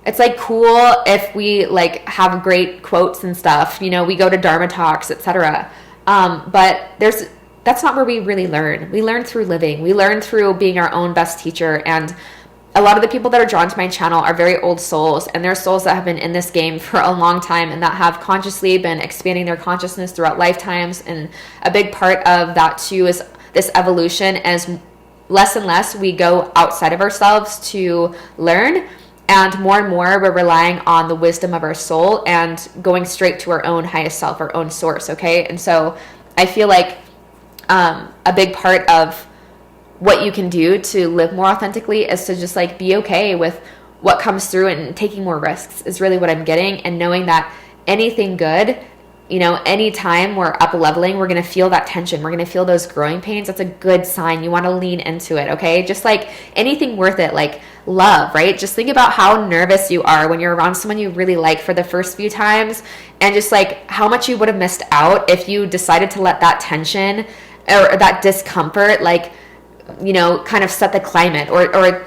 It's like cool if we like have great quotes and stuff, you know, we go to Dharma talks, etc. But that's not where we really learn. We learn through living. We learn through being our own best teacher. And a lot of the people that are drawn to my channel are very old souls, and they're souls that have been in this game for a long time and that have consciously been expanding their consciousness throughout lifetimes. And a big part of that too is this evolution, as less and less we go outside of ourselves to learn, and more we're relying on the wisdom of our soul and going straight to our own highest self, our own source, okay? And so I feel like a big part of what you can do to live more authentically is to just like be okay with what comes through, and taking more risks is really what I'm getting, and knowing that anything good, you know, anytime we're up leveling, we're going to feel that tension. We're going to feel those growing pains. That's a good sign. You want to lean into it, okay? Just like anything worth it, like love, right? Just think about how nervous you are when you're around someone you really like for the first few times, and just like how much you would have missed out if you decided to let that tension or that discomfort, like, you know, kind of set the climate, or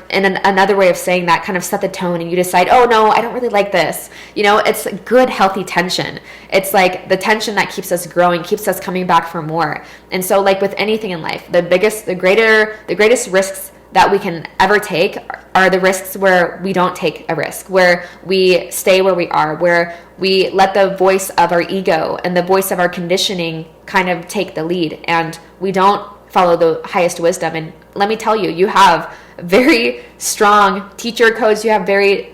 in another way of saying that, kind of set the tone, and you decide, oh no, I don't really like this. You know, it's good, healthy tension. It's like the tension that keeps us growing, keeps us coming back for more. And so like with anything in life, the greatest risks that we can ever take are the risks where we don't take a risk, where we stay where we are, where we let the voice of our ego and the voice of our conditioning kind of take the lead, and we don't follow the highest wisdom. And let me tell you, you have very strong teacher codes. You have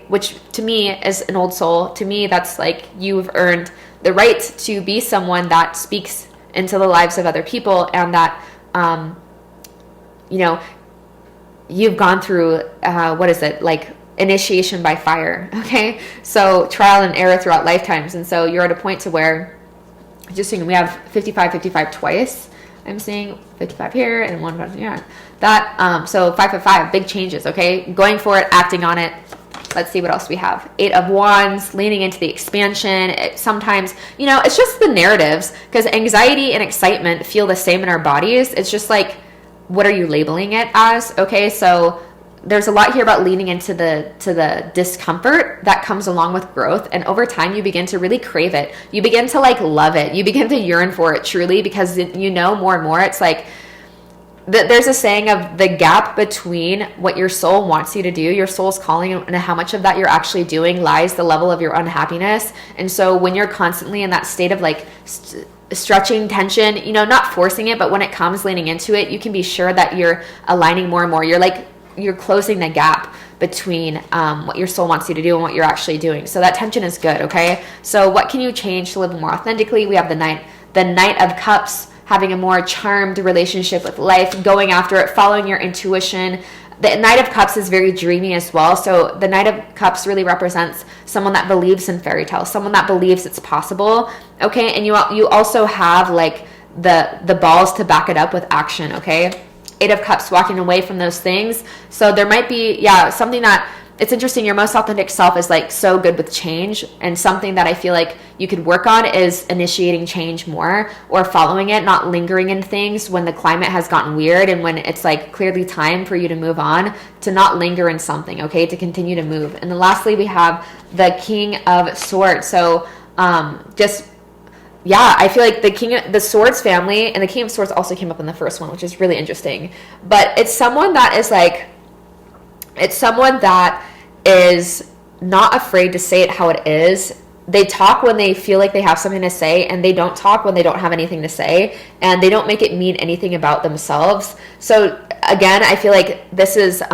which to me as an old soul, to me, that's like you've earned the right to be someone that speaks into the lives of other people, and that, you know, you've gone through, like initiation by fire. Okay. So trial and error throughout lifetimes. And so you're at a point to where, just seeing, we have 55 twice. I'm seeing 55 here and 1 here. That, so 555, big changes, okay? Going for it, acting on it. Let's see what else we have. 8 of Wands, leaning into the expansion. Sometimes, you know, it's just the narratives, because anxiety and excitement feel the same in our bodies. It's just like, what are you labeling it as? Okay, so there's a lot here about leaning into the discomfort that comes along with growth, and over time you begin to really crave it. You begin to like love it. You begin to yearn for it truly, because you know more and more. It's like there's a saying of the gap between what your soul wants you to do, your soul's calling, and how much of that you're actually doing lies the level of your unhappiness. And so when you're constantly in that state of like stretching tension, you know, not forcing it, but when it comes, leaning into it, you can be sure that you're aligning more and more. You're like you're closing the gap between what your soul wants you to do and what you're actually doing. So that tension is good, okay? So what can you change to live more authentically? We have the Knight of Cups, having a more charmed relationship with life, going after it, following your intuition. The Knight of Cups is very dreamy as well. So the Knight of Cups really represents someone that believes in fairy tales, someone that believes it's possible, okay? And you also have like the balls to back it up with action, okay? Eight of Cups, walking away from those things. So there might be, something that, it's interesting, your most authentic self is like so good with change, and something that I feel like you could work on is initiating change more, or following it, not lingering in things when the climate has gotten weird and when it's like clearly time for you to move on, to not linger in something, okay, to continue to move. And then lastly, we have the King of Swords. So I feel like the Swords family and the King of Swords also came up in the first one, which is really interesting. But it's someone that is not afraid to say it how it is. They talk when they feel like they have something to say, and they don't talk when they don't have anything to say, and they don't make it mean anything about themselves. So again, I feel like this is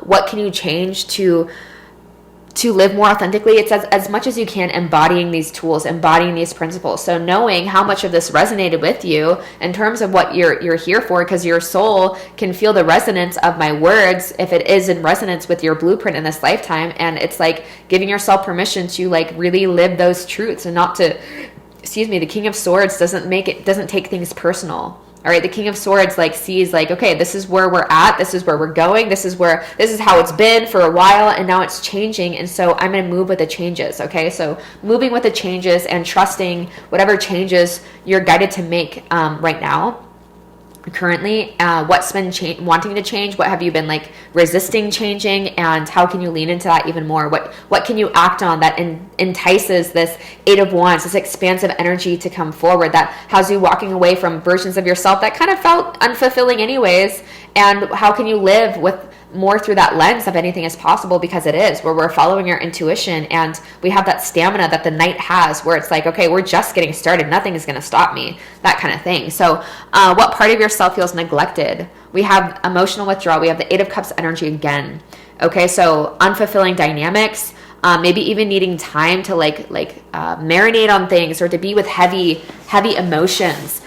what can you change to live more authentically. It's as much as you can embodying these tools, embodying these principles. So knowing how much of this resonated with you in terms of what you're here for, because your soul can feel the resonance of my words if it is in resonance with your blueprint in this lifetime. And it's like giving yourself permission to like really live those truths, and not to, the King of Swords doesn't take things personal. All right, the King of Swords like sees like, okay, this is where we're at, this is where we're going, this is how it's been for a while, and now it's changing, and so I'm going to move with the changes, okay? So moving with the changes and trusting whatever changes you're guided to make right now. Currently, what's been wanting to change? What have you been like resisting changing? And how can you lean into that even more? What can you act on that entices this Eight of Wands, this expansive energy to come forward, that has you walking away from versions of yourself that kind of felt unfulfilling anyways? And how can you live with more through that lens of anything is possible, because it is, where we're following our intuition, and we have that stamina that the Knight has, where it's like, okay, we're just getting started, nothing is going to stop me, that kind of thing. So what part of yourself feels neglected? We have emotional withdrawal. We have the Eight of Cups energy again, okay? So unfulfilling dynamics, maybe even needing time to marinate on things, or to be with heavy emotions.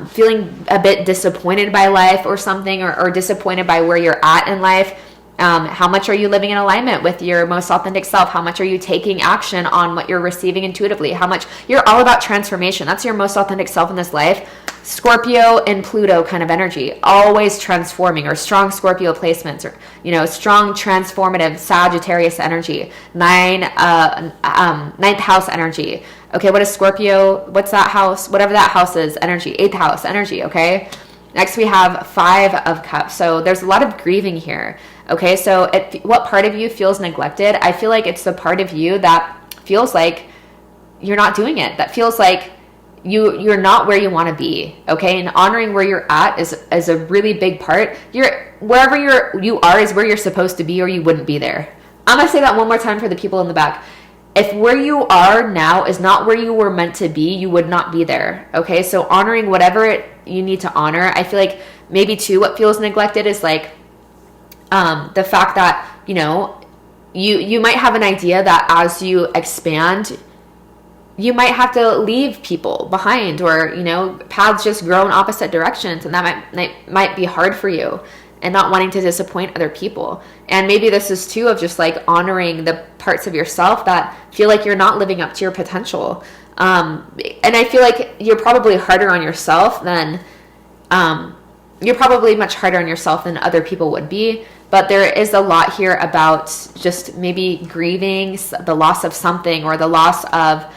Feeling a bit disappointed by life or something, or disappointed by where you're at in life. How much are you living in alignment with your most authentic self? How much are you taking action on what you're receiving intuitively? How much you're all about transformation. That's your most authentic self in this life. Scorpio and Pluto kind of energy, always transforming, or strong Scorpio placements, or strong transformative Sagittarius energy. Ninth house energy. Okay, what is Scorpio? What's that house? Whatever that house is, energy. Eighth house energy, okay? Next we have Five of Cups. So there's a lot of grieving here. Okay, so what part of you feels neglected? I feel like it's the part of you that feels like you're not doing it. That feels like you're not where you want to be. Okay, and honoring where you're at is a really big part. Wherever you are is where you're supposed to be, or you wouldn't be there. I'm gonna say that one more time for the people in the back. If where you are now is not where you were meant to be, you would not be there. Okay, so honoring whatever you need to honor. I feel like maybe too what feels neglected is like the fact that you might have an idea that as you expand, you might have to leave people behind, or paths just grow in opposite directions, and that might be hard for you, and not wanting to disappoint other people. And maybe this is too of just like honoring the parts of yourself that feel like you're not living up to your potential. And I feel like you're probably harder on yourself than you're probably much harder on yourself than other people would be. But there is a lot here about just maybe grieving the loss of something, or the loss of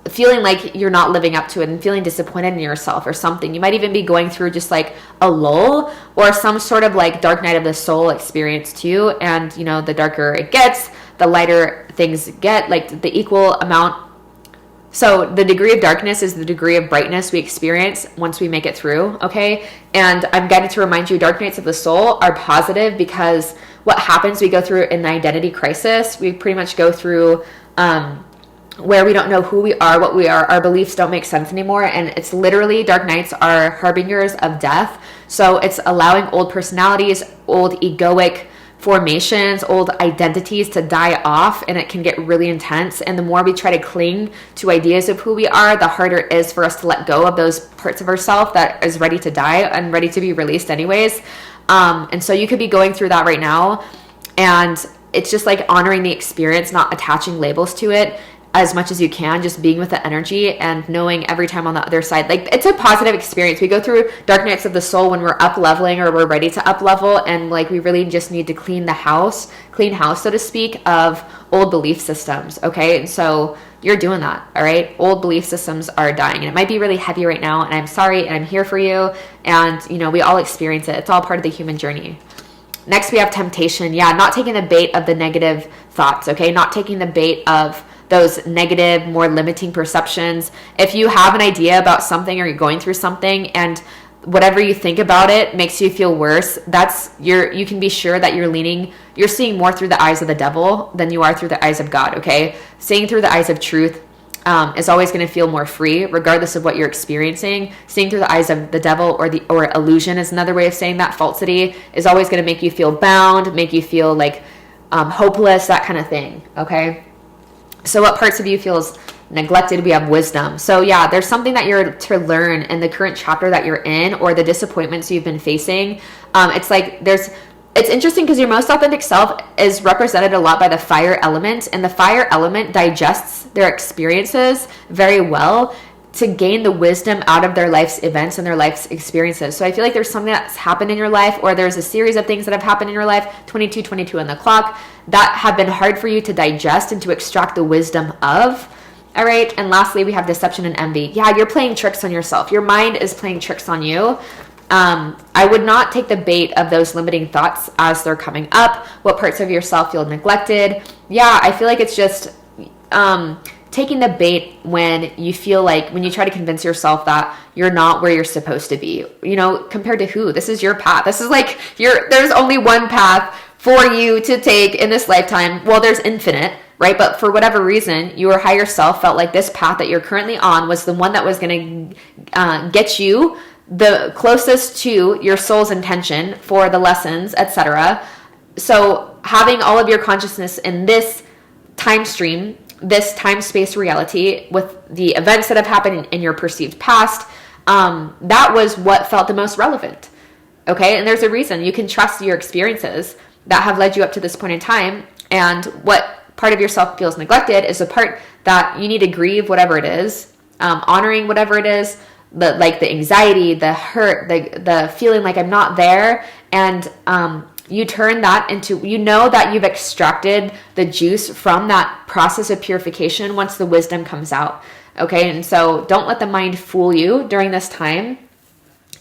feeling like you're not living up to it, and feeling disappointed in yourself or something. You might even be going through just like a lull, or some sort of like dark night of the soul experience too. And the darker it gets, the lighter things get, like the equal amount. So the degree of darkness is the degree of brightness we experience once we make it through, okay? And I'm guided to remind you, dark nights of the soul are positive, because what happens, we go through an identity crisis. We pretty much go through where we don't know who we are, what we are, our beliefs don't make sense anymore, and it's literally, dark nights are harbingers of death. So it's allowing old personalities, old egoic formations, old identities to die off, and it can get really intense. And the more we try to cling to ideas of who we are, the harder it is for us to let go of those parts of ourselves that is ready to die and ready to be released anyways. And so you could be going through that right now, and it's just like honoring the experience, not attaching labels to it as much as you can, just being with the energy and knowing every time on the other side, like, it's a positive experience. We go through dark nights of the soul when we're up leveling or we're ready to up level, and like we really just need to clean house, so to speak, of old belief systems. Okay, and so you're doing that. All right, old belief systems are dying, and it might be really heavy right now, and I'm sorry, and I'm here for you, and you know, we all experience it. It's all part of the human journey. Next, we have temptation. Yeah, not taking the bait of the negative thoughts. Okay, not taking the bait of those negative, more limiting perceptions. If you have an idea about something or you're going through something and whatever you think about it makes you feel worse, you can be sure that you're seeing more through the eyes of the devil than you are through the eyes of God, okay? Seeing through the eyes of truth is always going to feel more free, regardless of what you're experiencing. Seeing through the eyes of the devil or illusion is another way of saying that. Falsity is always going to make you feel bound, make you feel like hopeless, that kind of thing, okay? So what parts of you feels neglected? We have wisdom. So yeah, there's something that you're to learn in the current chapter that you're in, or the disappointments you've been facing. It's interesting because your most authentic self is represented a lot by the fire element, and the fire element digests their experiences very well to gain the wisdom out of their life's events and their life's experiences. So I feel like there's something that's happened in your life, or there's a series of things that have happened in your life, 22 on the clock, that have been hard for you to digest and to extract the wisdom of. All right. And lastly, we have deception and envy. Yeah, you're playing tricks on yourself. Your mind is playing tricks on you. I would not take the bait of those limiting thoughts as they're coming up. What parts of yourself feel neglected? Yeah, I feel like it's just taking the bait when you feel like, when you try to convince yourself that you're not where you're supposed to be, you know, compared to who? This is your path. This is like there's only one path for you to take in this lifetime. Well, there's infinite, right? But for whatever reason, your higher self felt like this path that you're currently on was the one that was going to get you the closest to your soul's intention for the lessons, etc. So having all of your consciousness in this time stream, this time-space reality with the events that have happened in your perceived past, that was what felt the most relevant. Okay, and there's a reason. You can trust your experiences that have led you up to this point in time, and what part of yourself feels neglected is the part that you need to grieve whatever it is, honoring whatever it is, the anxiety, the hurt, the feeling like I'm not there, and you turn that into, you know that you've extracted the juice from that process of purification once the wisdom comes out. Okay, and so don't let the mind fool you during this time.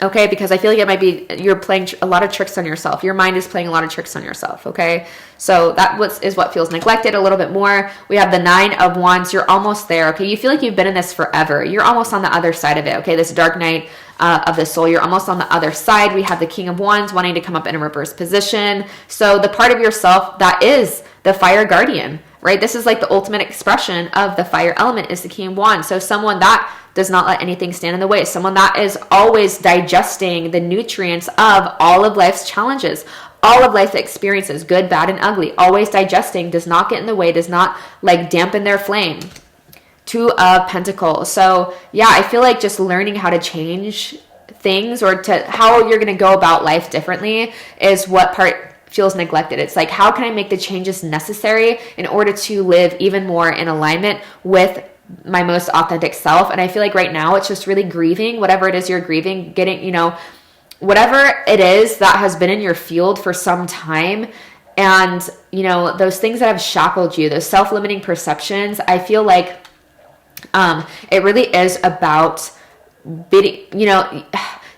Okay, because I feel like it might be you're playing a lot of tricks on yourself. Your mind is playing a lot of tricks on yourself, okay? So that is what feels neglected a little bit more. We have the 9 of Wands. You're almost there, okay? You feel like you've been in this forever. You're almost on the other side of it, okay? This dark night of the soul, you're almost on the other side. We have the King of Wands wanting to come up in a reverse position. So the part of yourself that is the fire guardian, right? This is like the ultimate expression of the fire element is the King of Wands. So someone that does not let anything stand in the way. Someone that is always digesting the nutrients of all of life's challenges, all of life's experiences, good, bad, and ugly. Always digesting, does not get in the way, does not like dampen their flame. 2 of Pentacles. So yeah, I feel like just learning how to change things, or to how you're going to go about life differently, is what part feels neglected. It's like, how can I make the changes necessary in order to live even more in alignment with my most authentic self? And I feel like right now it's just really grieving whatever it is you're grieving, getting, you know, whatever it is that has been in your field for some time. And, you know, those things that have shackled you, those self-limiting perceptions, I feel like it really is about, you know,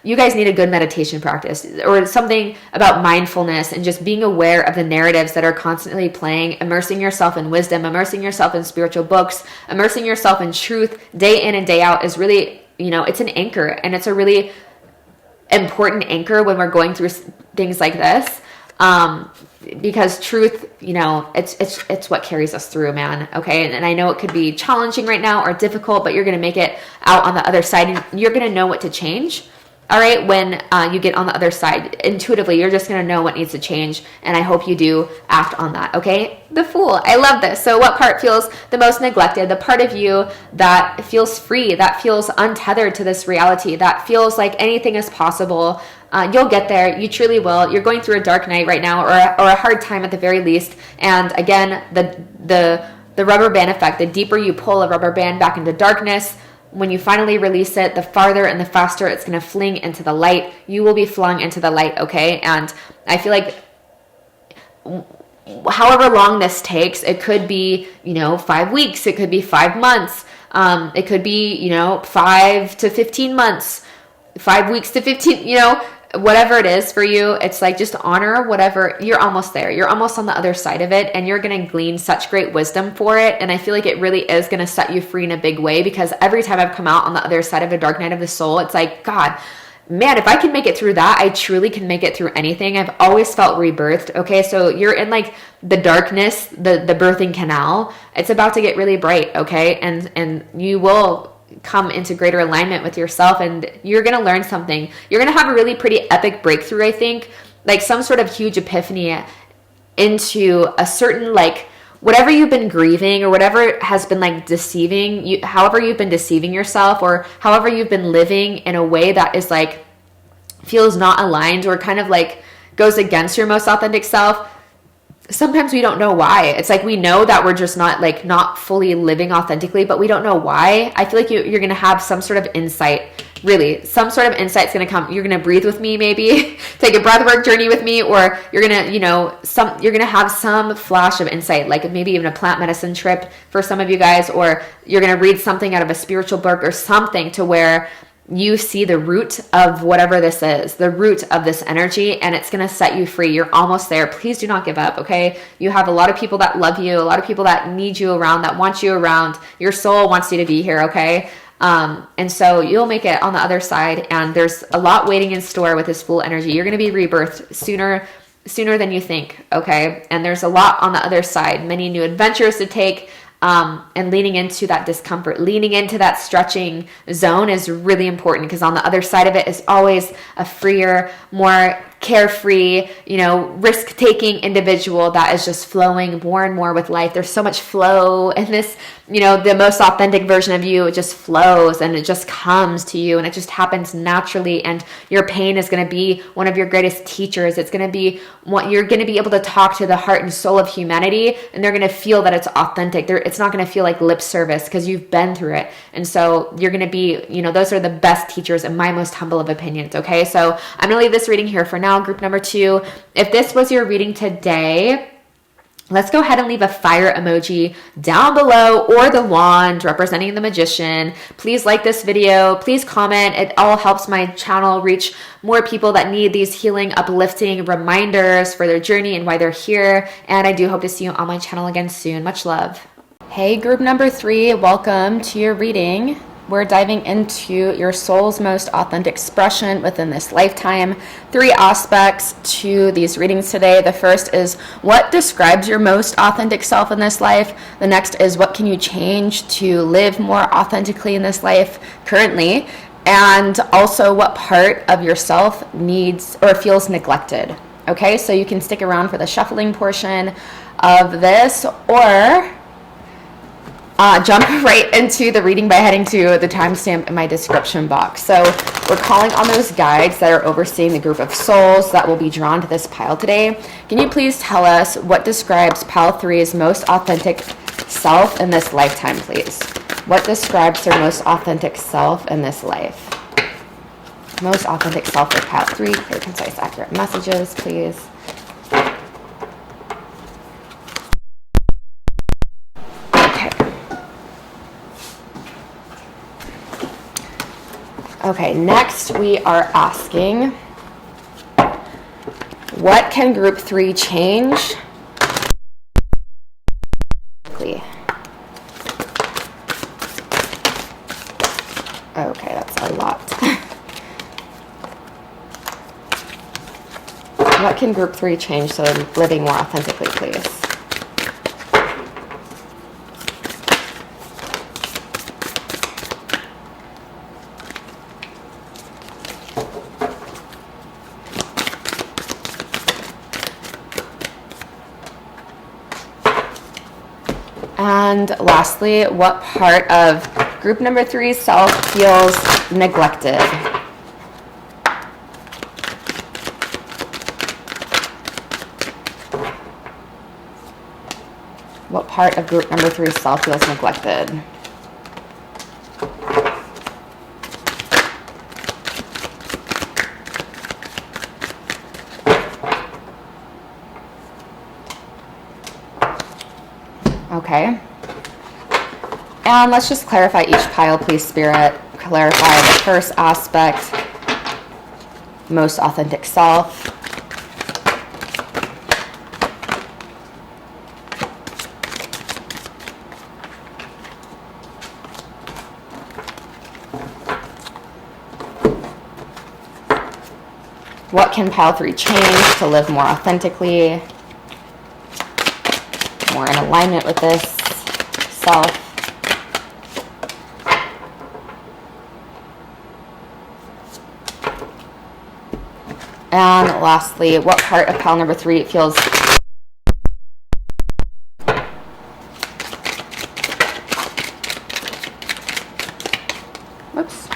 you guys need a good meditation practice or something about mindfulness and just being aware of the narratives that are constantly playing, immersing yourself in wisdom, immersing yourself in spiritual books, immersing yourself in truth day in and day out is really, you know, it's an anchor, and it's a really important anchor when we're going through things like this. Because truth, you know, it's what carries us through, man. Okay. And I know it could be challenging right now or difficult, but you're going to make it out on the other side, and you're going to know what to change. All right, when you get on the other side, intuitively, you're just going to know what needs to change. And I hope you do act on that. Okay. The Fool. I love this. So what part feels the most neglected? The part of you that feels free, that feels untethered to this reality, that feels like anything is possible. You'll get there. You truly will. You're going through a dark night right now, or a hard time at the very least. And again, the rubber band effect, the deeper you pull a rubber band back into darkness, when you finally release it, the farther and the faster it's going to fling into the light. You will be flung into the light, okay? And I feel like however long this takes, it could be, 5 weeks, it could be 5 months, it could be, 5 to 15 months, 5 weeks to 15, whatever it is for you. It's like, just honor whatever. You're almost there. You're almost on the other side of it, and you're going to glean such great wisdom for it. And I feel like it really is going to set you free in a big way, because every time I've come out on the other side of a dark night of the soul, it's like, God, man, if I can make it through that, I truly can make it through anything. I've always felt rebirthed. Okay. So you're in like the darkness, the birthing canal. It's about to get really bright. Okay. And you will come into greater alignment with yourself, and you're going to learn something. You're going to have a really pretty epic breakthrough, I think, like some sort of huge epiphany into a certain, like, whatever you've been grieving, or whatever has been like deceiving you, however you've been deceiving yourself, or however you've been living in a way that is like, feels not aligned, or kind of like goes against your most authentic self. Sometimes we don't know why. It's like, we know that we're just not fully living authentically, but we don't know why. I feel like you're going to have some sort of insight, really. Some sort of insight's going to come. You're going to breathe with me, maybe take a breathwork journey with me, or you're going to, you're going to have some flash of insight, like maybe even a plant medicine trip for some of you guys, or you're going to read something out of a spiritual book or something, to where you see the root of whatever this is, the root of this energy, and it's going to set you free. You're almost there. Please do not give up, okay? You have a lot of people that love you, a lot of people that need you around, that want you around. Your soul wants you to be here, okay? And so you'll make it on the other side, and there's a lot waiting in store with this Fool energy. You're going to be rebirthed sooner than you think, okay? And there's a lot on the other side, many new adventures to take. And leaning into that discomfort, leaning into that stretching zone is really important, because on the other side of it is always a freer, more carefree, risk-taking individual that is just flowing more and more with life. There's so much flow in this, the most authentic version of you. It just flows, and it just comes to you, and it just happens naturally. And your pain is going to be one of your greatest teachers. It's going to be what you're going to be able to talk to the heart and soul of humanity, and they're going to feel that it's authentic. It's not going to feel like lip service, because you've been through it. And so you're going to be, those are the best teachers, in my most humble of opinions. Okay. So I'm going to leave this reading here for now. Group number 2. If this was your reading today, let's go ahead and leave a fire emoji down below, or the wand representing the magician. Please like this video. Please comment. It all helps my channel reach more people that need these healing, uplifting reminders for their journey and why they're here. And I do hope to see you on my channel again soon. Much love. Hey, group number 3, welcome to your reading. We're diving into your soul's most authentic expression within this lifetime. 3 aspects to these readings today. The first is what describes your most authentic self in this life. The next is what can you change to live more authentically in this life currently. And also what part of yourself needs or feels neglected. Okay, so you can stick around for the shuffling portion of this, or jump right into the reading by heading to the timestamp in my description box. So we're calling on those guides that are overseeing the group of souls that will be drawn to this pile today. Can you please tell us what describes pile 3's most authentic self in this lifetime, please? What describes their most authentic self in this life? Most authentic self for pile 3. Clear, concise, accurate messages, please. Okay, next we are asking, what can group 3 change? Okay, that's a lot. What can group 3 change so they're living more authentically, please? And lastly, what part of group number 3 self feels neglected? What part of group number 3 self feels neglected? Okay. And let's just clarify each pile, please, Spirit. Clarify the first aspect, most authentic self. What can pile 3 change to live more authentically, more in alignment with this self? And lastly, what part of pile number 3 feels whoops.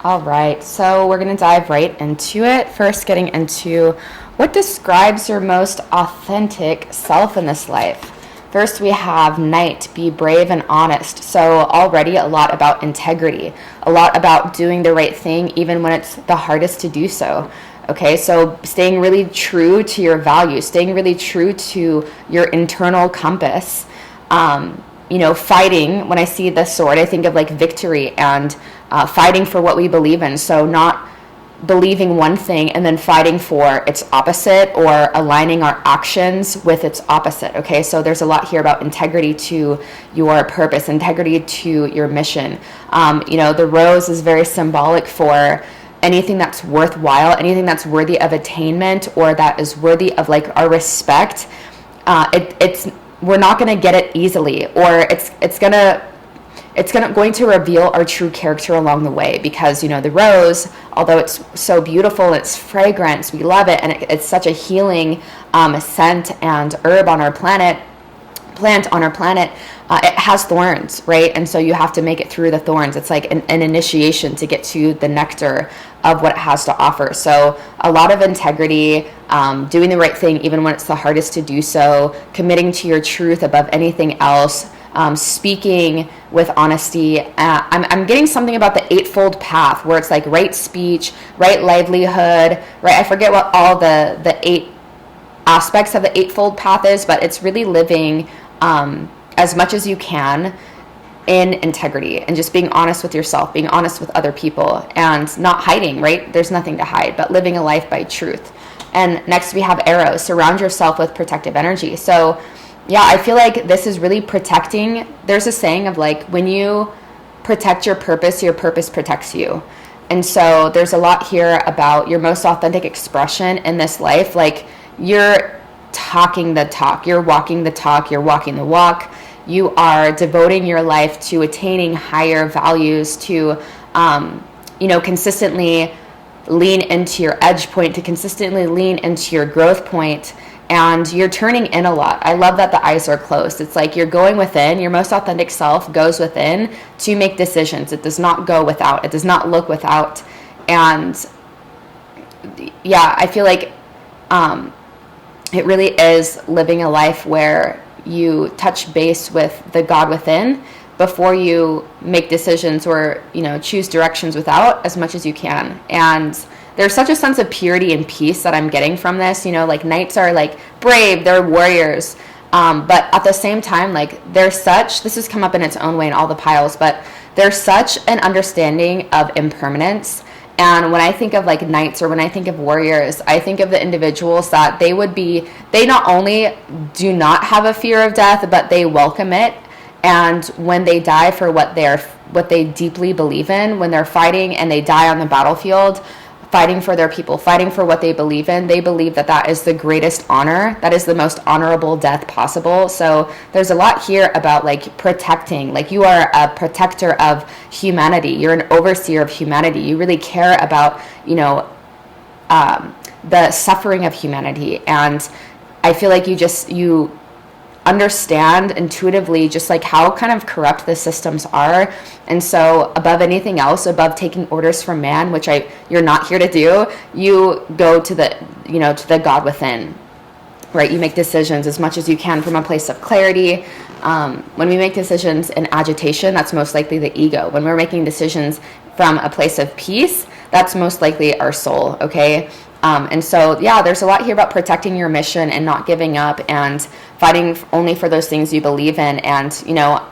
All right, so we're going to dive right into it. First, getting into what describes your most authentic self in this life. First, we have Knight, be brave and honest. So already a lot about integrity, a lot about doing the right thing even when it's the hardest to do so. Okay, so staying really true to your values, staying really true to your internal compass. Fighting, when I see the sword, I think of like victory and fighting for what we believe in. So not believing one thing and then fighting for its opposite, or aligning our actions with its opposite. Okay, so there's a lot here about integrity to your purpose, integrity to your mission. The rose is very symbolic for anything that's worthwhile, anything that's worthy of attainment, or that is worthy of like our respect. We're not going to get it easily, or it's going to reveal our true character along the way, because the rose, although it's so beautiful, it's fragrance, we love it, and it's such a healing scent and herb on our planet, plant on our planet, it has thorns, right? And so you have to make it through the thorns. It's like an initiation to get to the nectar of what it has to offer. So a lot of integrity, doing the right thing even when it's the hardest to do so, committing to your truth above anything else, speaking with honesty. I'm getting something about the eightfold path, where it's like right speech, right livelihood, right? I forget what all the 8 aspects of the eightfold path is, but it's really living as much as you can in integrity, and just being honest with yourself, being honest with other people, and not hiding, right? There's nothing to hide, but living a life by truth. And next we have arrows, surround yourself with protective energy. So yeah, I feel like this is really protecting. There's a saying of like, when you protect your purpose protects you. And so there's a lot here about your most authentic expression in this life. Like, you're talking the talk, you're walking the talk, you're walking the walk. You are devoting your life to attaining higher values, to, consistently lean into your edge point, to consistently lean into your growth point. And you're turning in a lot. I love that the eyes are closed. It's like you're going within. Your most authentic self goes within to make decisions. It does not go without. It does not look without. And yeah, I feel like it really is living a life where you touch base with the God within before you make decisions, or choose directions without, as much as you can. And there's such a sense of purity and peace that I'm getting from this. Like knights are like brave, they're warriors. But at the same time, like this has come up in its own way in all the piles, but there's such an understanding of impermanence. And when I think of like knights, or when I think of warriors, I think of the individuals that they not only do not have a fear of death, but they welcome it. And when they die for what they deeply believe in, when they're fighting and they die on the battlefield fighting for their people, fighting for what they believe in. They believe that that is the greatest honor. That is the most honorable death possible. So there's a lot here about like protecting, like you are a protector of humanity. You're an overseer of humanity. You really care about, you know, the suffering of humanity. And I feel like you understand intuitively just like how kind of corrupt the systems are. And so above anything else, above taking orders from man, which you're not here to do, you go to the, you know, to the God within, right? You make decisions as much as you can from a place of clarity. When we make decisions in agitation, that's most likely the ego. When we're making decisions from a place of peace, that's most likely our soul, okay? And so, yeah, there's a lot here about protecting your mission and not giving up and fighting only for those things you believe in. And, you know,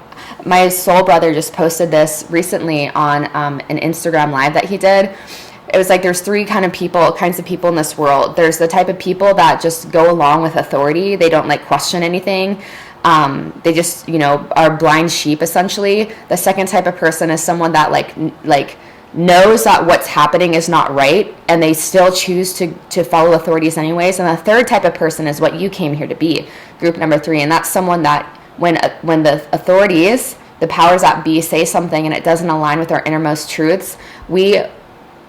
my soul brother just posted this recently on an Instagram live that he did. It was like there's three kinds of people in this world. There's the type of people that just go along with authority. They don't like question anything. They just, you know, are blind sheep essentially. The second type of person is someone that like knows that what's happening is not right and they still choose to follow authorities anyways. And the third type of person is what you came here to be, group number 3. And that's someone that when the authorities, the powers that be, say something and it doesn't align with our innermost truths, the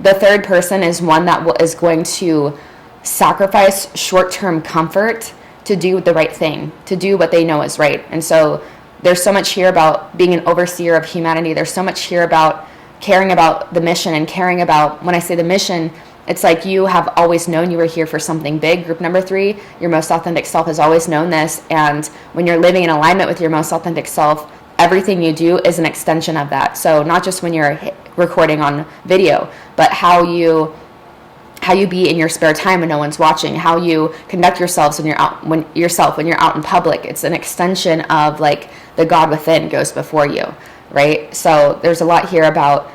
third person is one that is going to sacrifice short-term comfort to do the right thing, to do what they know is right. And so there's so much here about being an overseer of humanity. There's so much here about caring about the mission and caring about, when I say the mission, it's like you have always known you were here for something big. Group number 3, your most authentic self has always known this. And when you're living in alignment with your most authentic self, everything you do is an extension of that. So not just when you're recording on video, but how you be in your spare time when no one's watching, how you conduct yourselves when you're out in public. It's an extension of like the God within goes before you. Right? So there's a lot here about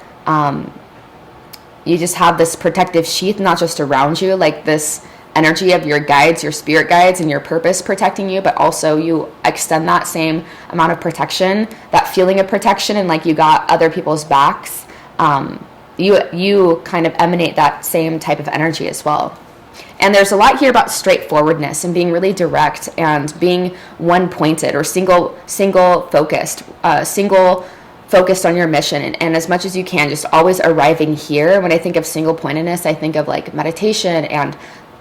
you just have this protective sheath, not just around you, like this energy of your guides, your spirit guides, and your purpose protecting you, but also you extend that same amount of protection, that feeling of protection, and like you got other people's backs. You kind of emanate that same type of energy as well. And there's a lot here about straightforwardness and being really direct and being one-pointed or single focused on your mission, and as much as you can, just always arriving here. When I think of single-pointedness, I think of like meditation, and,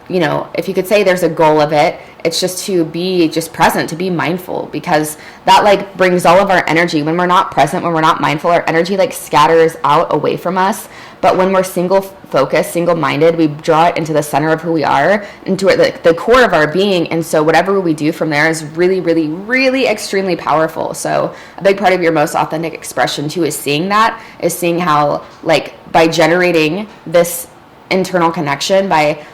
you know, if you could say there's a goal of it, it's just to be just present, to be mindful, because that like brings all of our energy. When we're not present, when we're not mindful, our energy like scatters out away from us. But when we're single-focused, single-minded, we draw it into the center of who we are, into the core of our being. And so whatever we do from there is really, really, really extremely powerful. So a big part of your most authentic expression too is seeing how like by generating this internal connection, by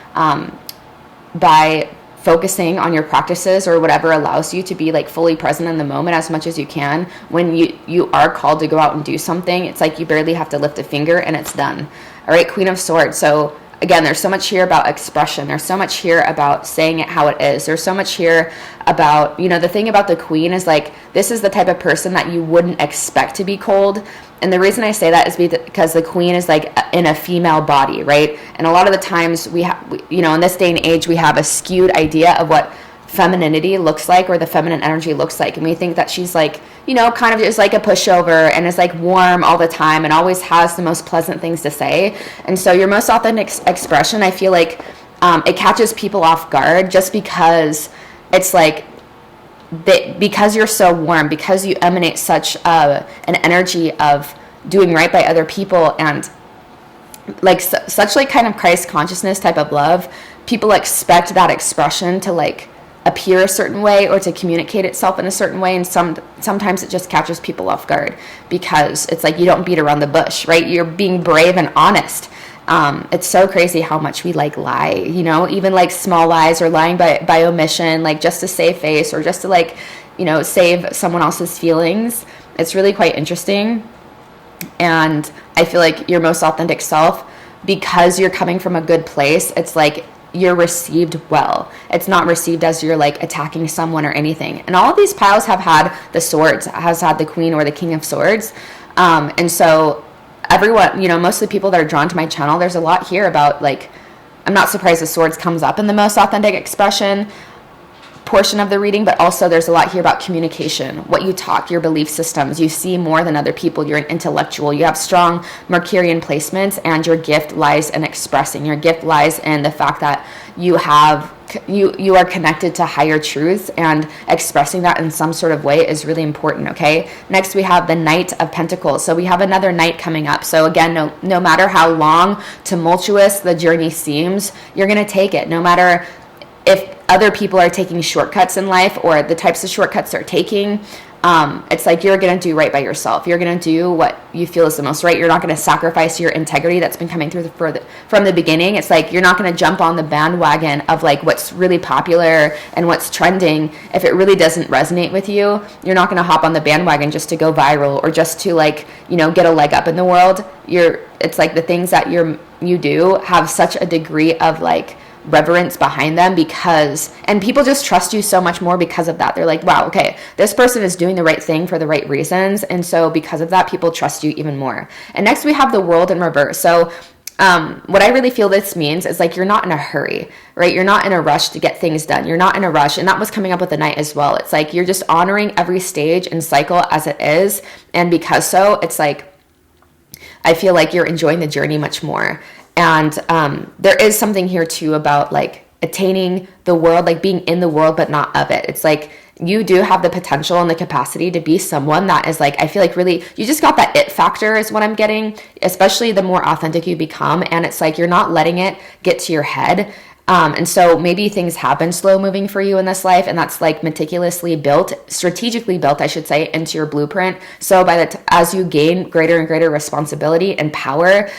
focusing on your practices or whatever allows you to be like fully present in the moment as much as you can. When you are called to go out and do something, it's like you barely have to lift a finger and it's done. All right, Queen of Swords. So again, there's so much here about expression. There's so much here about saying it how it is. There's so much here about, you know, the thing about the Queen is like, this is the type of person that you wouldn't expect to be cold. And the reason I say that is because the Queen is like in a female body, right? And a lot of the times you know, in this day and age, we have a skewed idea of what femininity looks like, or the feminine energy looks like. And we think that she's like, you know, kind of just like a pushover and is like warm all the time and always has the most pleasant things to say. And so your most authentic expression, I feel like it catches people off guard just because it's like, because you're so warm, because you emanate such an energy of doing right by other people and like such like kind of Christ consciousness type of love, people expect that expression to like appear a certain way or to communicate itself in a certain way, and sometimes it just catches people off guard because it's like you don't beat around the bush, right? You're being brave and honest. It's so crazy how much we like lie, you know, even like small lies or lying by omission, like just to save face or just to like, you know, save someone else's feelings. It's really quite interesting. And I feel like your most authentic self, because you're coming from a good place, it's like you're received well. It's not received as you're like attacking someone or anything. And all of these piles have had the swords, has had the Queen or the King of Swords. And so everyone, most of the people that are drawn to my channel, there's a lot here about like, I'm not surprised the swords comes up in the most authentic expression portion of the reading, but also there's a lot here about communication, what you talk, your belief systems. You see more than other people. You're an intellectual. You have strong Mercurian placements, and your gift lies in expressing. Your gift lies in the fact that you are connected to higher truths, and expressing that in some sort of way is really important. Okay. Next, we have the Knight of Pentacles. So we have another night coming up. So again, no matter how long, tumultuous the journey seems, you're going to take it. No matter if other people are taking shortcuts in life, or the types of shortcuts they're taking, it's like you're going to do right by yourself. You're going to do what you feel is the most right. You're not going to sacrifice your integrity that's been coming through from the beginning. It's like you're not going to jump on the bandwagon of like what's really popular and what's trending. If it really doesn't resonate with you, you're not going to hop on the bandwagon just to go viral, or just to like, get a leg up in the world. It's like the things that you do have such a degree of like reverence behind them, and people just trust you so much more because of that. They're like, wow, okay, this person is doing the right thing for the right reasons. And so because of that, people trust you even more. And next we have the World in reverse. So what I really feel this means is like, you're not in a hurry, right? You're not in a rush to get things done. You're not in a rush. And that was coming up with the Knight as well. It's like, you're just honoring every stage and cycle as it is. And because so, it's like, I feel like you're enjoying the journey much more. And there is something here too about like attaining the world, like being in the world, but not of it. It's like you do have the potential and the capacity to be someone that is like, I feel like really, you just got that it factor is what I'm getting, especially the more authentic you become. And it's like, you're not letting it get to your head. And so maybe things have been slow moving for you in this life, and that's like meticulously built, strategically built, I should say, into your blueprint. So as you gain greater and greater responsibility and power,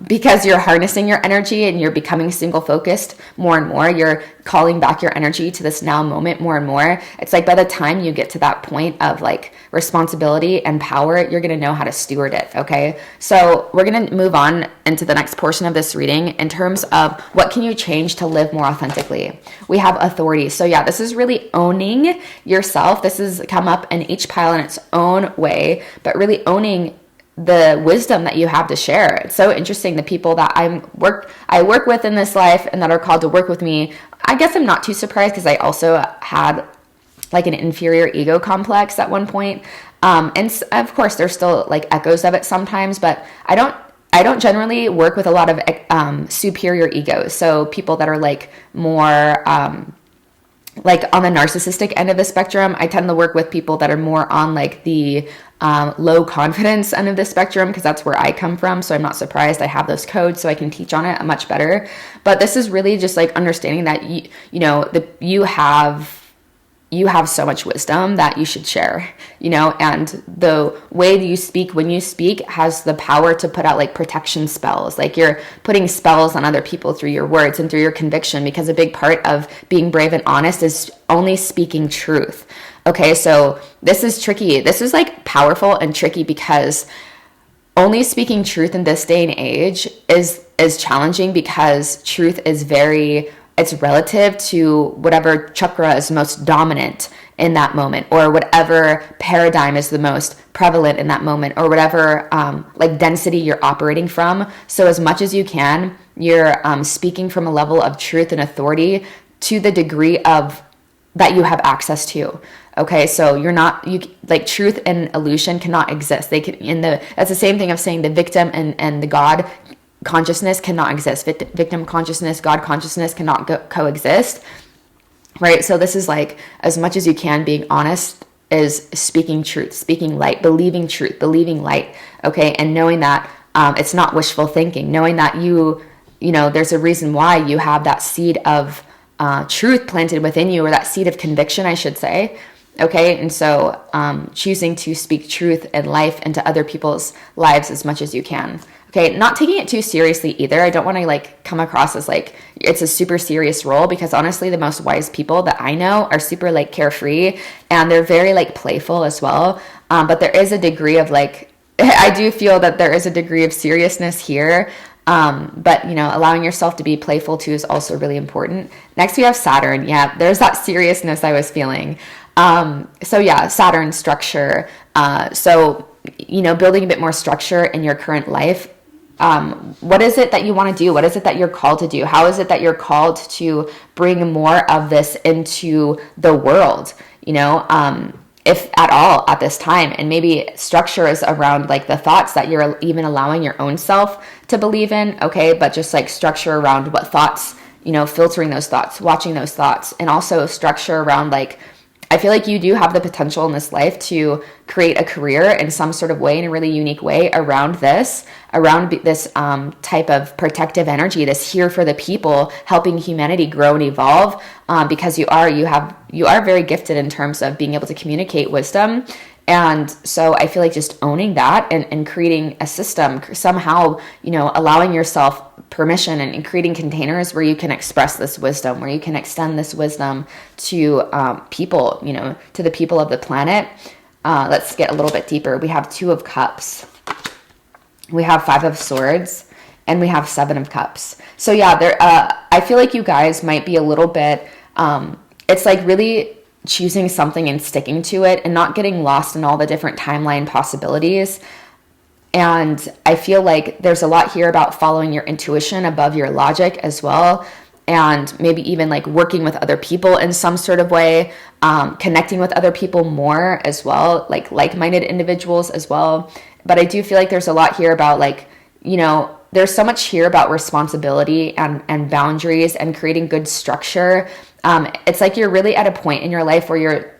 because you're harnessing your energy and you're becoming single focused more and more, you're calling back your energy to this now moment more and more. It's like by the time you get to that point of like responsibility and power, you're going to know how to steward it. Okay. So we're going to move on into the next portion of this reading in terms of what can you change to live more authentically. We have authority. So yeah, this is really owning yourself. This has come up in each pile in its own way, but really owning the wisdom that you have to share. It's so interesting. The people that I work with in this life and that are called to work with me, I guess I'm not too surprised, because I also had like an inferior ego complex at one point. And of course there's still like echoes of it sometimes, but I don't generally work with a lot of superior egos. So people that are like more like on the narcissistic end of the spectrum. I tend to work with people that are more on like the low confidence end of the spectrum, because that's where I come from. So I'm not surprised I have those codes, so I can teach on it much better. But this is really just like understanding that you have so much wisdom that you should share, and the way that you speak when you speak has the power to put out like protection spells. Like you're putting spells on other people through your words and through your conviction, because a big part of being brave and honest is only speaking truth. Okay, so this is tricky. This is like powerful and tricky, because only speaking truth in this day and age is challenging, because truth is it's relative to whatever chakra is most dominant in that moment, or whatever paradigm is the most prevalent in that moment, or whatever like density you're operating from. So as much as you can, you're speaking from a level of truth and authority to the degree of that you have access to. Okay, so like truth and illusion cannot exist. That's the same thing of saying the victim and the God consciousness cannot exist. Victim consciousness, God consciousness cannot coexist, right? So this is like, as much as you can, being honest is speaking truth, speaking light, believing truth, believing light, okay? And knowing that it's not wishful thinking, knowing that there's a reason why you have that seed of truth planted within you, or that seed of conviction, I should say. Okay, and so choosing to speak truth and life into other people's lives as much as you can. Okay, not taking it too seriously either. I don't want to like come across as like it's a super serious role, because honestly, the most wise people that I know are super like carefree, and they're very like playful as well. But there is a degree of like, I do feel that there is a degree of seriousness here. But allowing yourself to be playful too is also really important. Next, we have Saturn. Yeah, there's that seriousness I was feeling. So yeah, Saturn structure. So building a bit more structure in your current life. What is it that you want to do? What is it that you're called to do? How is it that you're called to bring more of this into the world, if at all at this time? And maybe structure is around like the thoughts that you're even allowing your own self to believe in, okay? But just like structure around what thoughts, filtering those thoughts, watching those thoughts, and also structure around like, I feel like you do have the potential in this life to create a career in some sort of way, in a really unique way around this type of protective energy, this here for the people, helping humanity grow and evolve, because you are very gifted in terms of being able to communicate wisdom. And so I feel like just owning that and creating a system somehow, allowing yourself permission and creating containers where you can express this wisdom, where you can extend this wisdom to people, to the people of the planet. Let's get a little bit deeper. We have 2 of Cups. We have 5 of Swords, and we have 7 of Cups. So yeah, I feel like you guys might be a little bit, it's like really choosing something and sticking to it and not getting lost in all the different timeline possibilities. And I feel like there's a lot here about following your intuition above your logic as well. And maybe even like working with other people in some sort of way, connecting with other people more as well, like-minded individuals as well. But I do feel like there's a lot here about like, there's so much here about responsibility and boundaries and creating good structure. It's like you're really at a point in your life where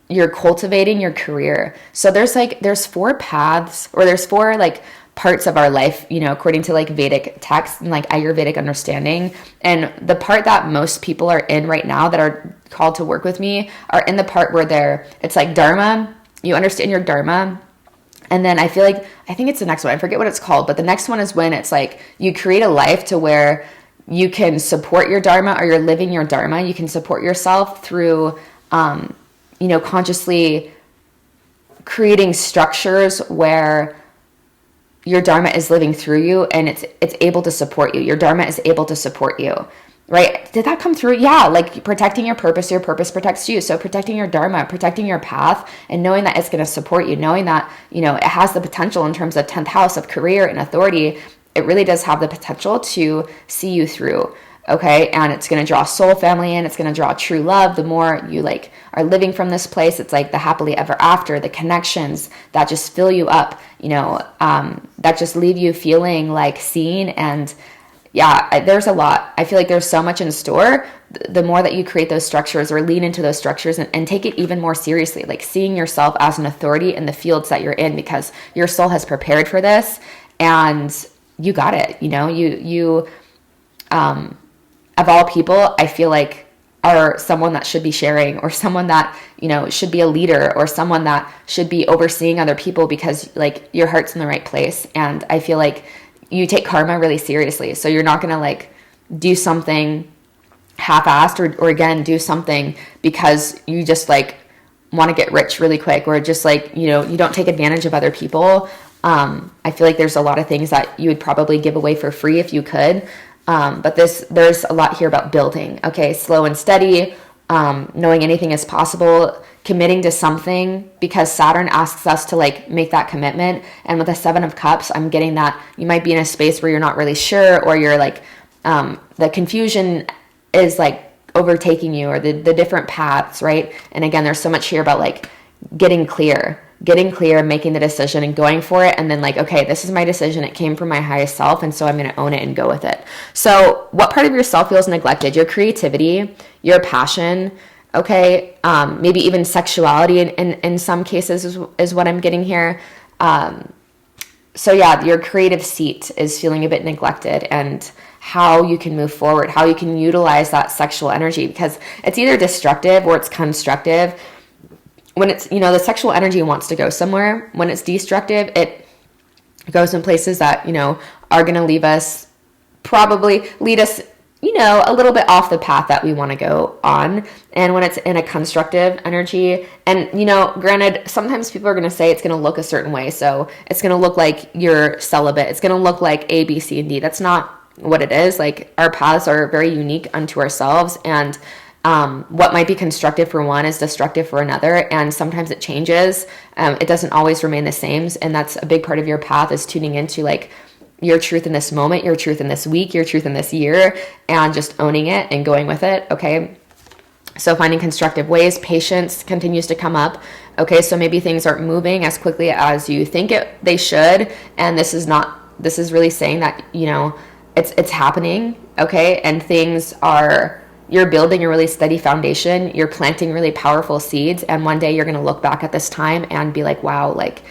you're cultivating your career. So there's 4 paths, or there's 4 like parts of our life, according to like Vedic texts and like Ayurvedic understanding. And the part that most people are in right now that are called to work with me are in the part where it's like Dharma. You understand your Dharma. And then I think it's the next one. I forget what it's called, but the next one is when it's like you create a life to where you can support your Dharma, or you're living your Dharma. You can support yourself through, consciously creating structures where your Dharma is living through you and it's able to support you. Your Dharma is able to support you, right? Did that come through? Yeah, like protecting your purpose protects you. So protecting your Dharma, protecting your path, and knowing that it's going to support you, knowing that, it has the potential in terms of 10th house of career and authority. It really does have the potential to see you through, okay? And it's going to draw soul family in. It's going to draw true love. The more you like are living from this place, it's like the happily ever after, the connections that just fill you up, that just leave you feeling like seen. And yeah, there's a lot. I feel like there's so much in store. The more that you create those structures or lean into those structures and take it even more seriously, like seeing yourself as an authority in the fields that you're in, because your soul has prepared for this and you got it. You of all people, I feel like are someone that should be sharing, or someone that, should be a leader, or someone that should be overseeing other people, because like your heart's in the right place. And I feel like you take karma really seriously. So you're not going to like do something half-assed or again, do something because you just like want to get rich really quick, or just like, you don't take advantage of other people. I feel like there's a lot of things that you would probably give away for free if you could. But there's a lot here about building, okay? Slow and steady, knowing anything is possible, committing to something, because Saturn asks us to like make that commitment. And with the 7 of Cups, I'm getting that you might be in a space where you're not really sure, or you're like, the confusion is like overtaking you, or the different paths, right? And again, there's so much here about like getting clear, making the decision and going for it. And then like, okay, this is my decision. It came from my highest self. And so I'm going to own it and go with it. So what part of yourself feels neglected? Your creativity, your passion, okay? Maybe even sexuality in some cases is what I'm getting here. So yeah, your creative seat is feeling a bit neglected, and how you can move forward, how you can utilize that sexual energy, because it's either destructive or it's constructive. When it's, the sexual energy wants to go somewhere. When it's destructive, it goes in places that, are going to lead us a little bit off the path that we want to go on. And when it's in a constructive energy, and, granted, sometimes people are going to say it's going to look a certain way. So it's going to look like you're celibate. It's going to look like A, B, C, and D. That's not what it is. Like, our paths are very unique unto ourselves. And what might be constructive for one is destructive for another, and sometimes it changes. It doesn't always remain the same, and that's a big part of your path, is tuning into like your truth in this moment, your truth in this week, your truth in this year, and just owning it and going with it. Okay. So finding constructive ways, patience continues to come up. Okay, so maybe things aren't moving as quickly as you think they should, and this is really saying that, you know, it's happening, okay? And you're building a really steady foundation, you're planting really powerful seeds, and one day you're going to look back at this time and be like, wow, like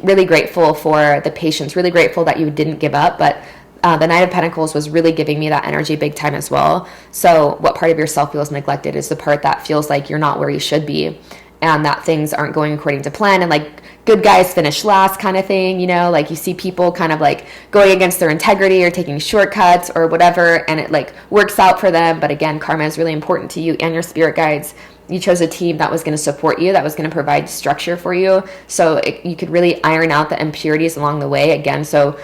really grateful for the patience, really grateful that you didn't give up. But the Knight of Pentacles was really giving me that energy big time as well. So what part of yourself feels neglected is the part that feels like you're not where you should be, and that things aren't going according to plan, and like good guys finish last kind of thing, you know, like you see people kind of like going against their integrity or taking shortcuts or whatever, and it like works out for them. But again, karma is really important to you and your spirit guides. You chose a team that was going to support you, that was going to provide structure for you, so you could really iron out the impurities along the way. Again, so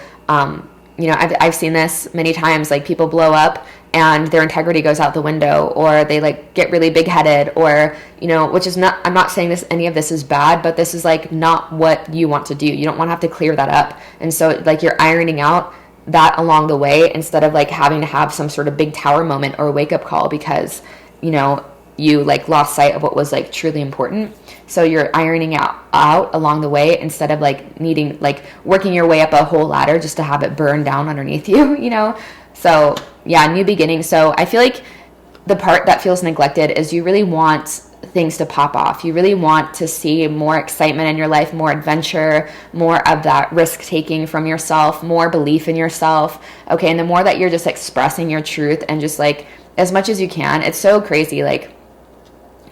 you know, I've seen this many times, like people blow up and their integrity goes out the window, or they like get really big headed, or, you know, which is not, I'm not saying any of this is bad, but this is like not what you want to do. You don't want to have to clear that up. And so like you're ironing out that along the way, instead of like having to have some sort of big tower moment or wake up call because, you know, you like lost sight of what was like truly important. So you're ironing out along the way, instead of like needing, like working your way up a whole ladder just to have it burn down underneath you, you know? So yeah, new beginning. So I feel like the part that feels neglected is you really want things to pop off. You really want to see more excitement in your life, more adventure, more of that risk taking from yourself, more belief in yourself. Okay. And the more that you're just expressing your truth and just like as much as you can, it's so crazy. Like,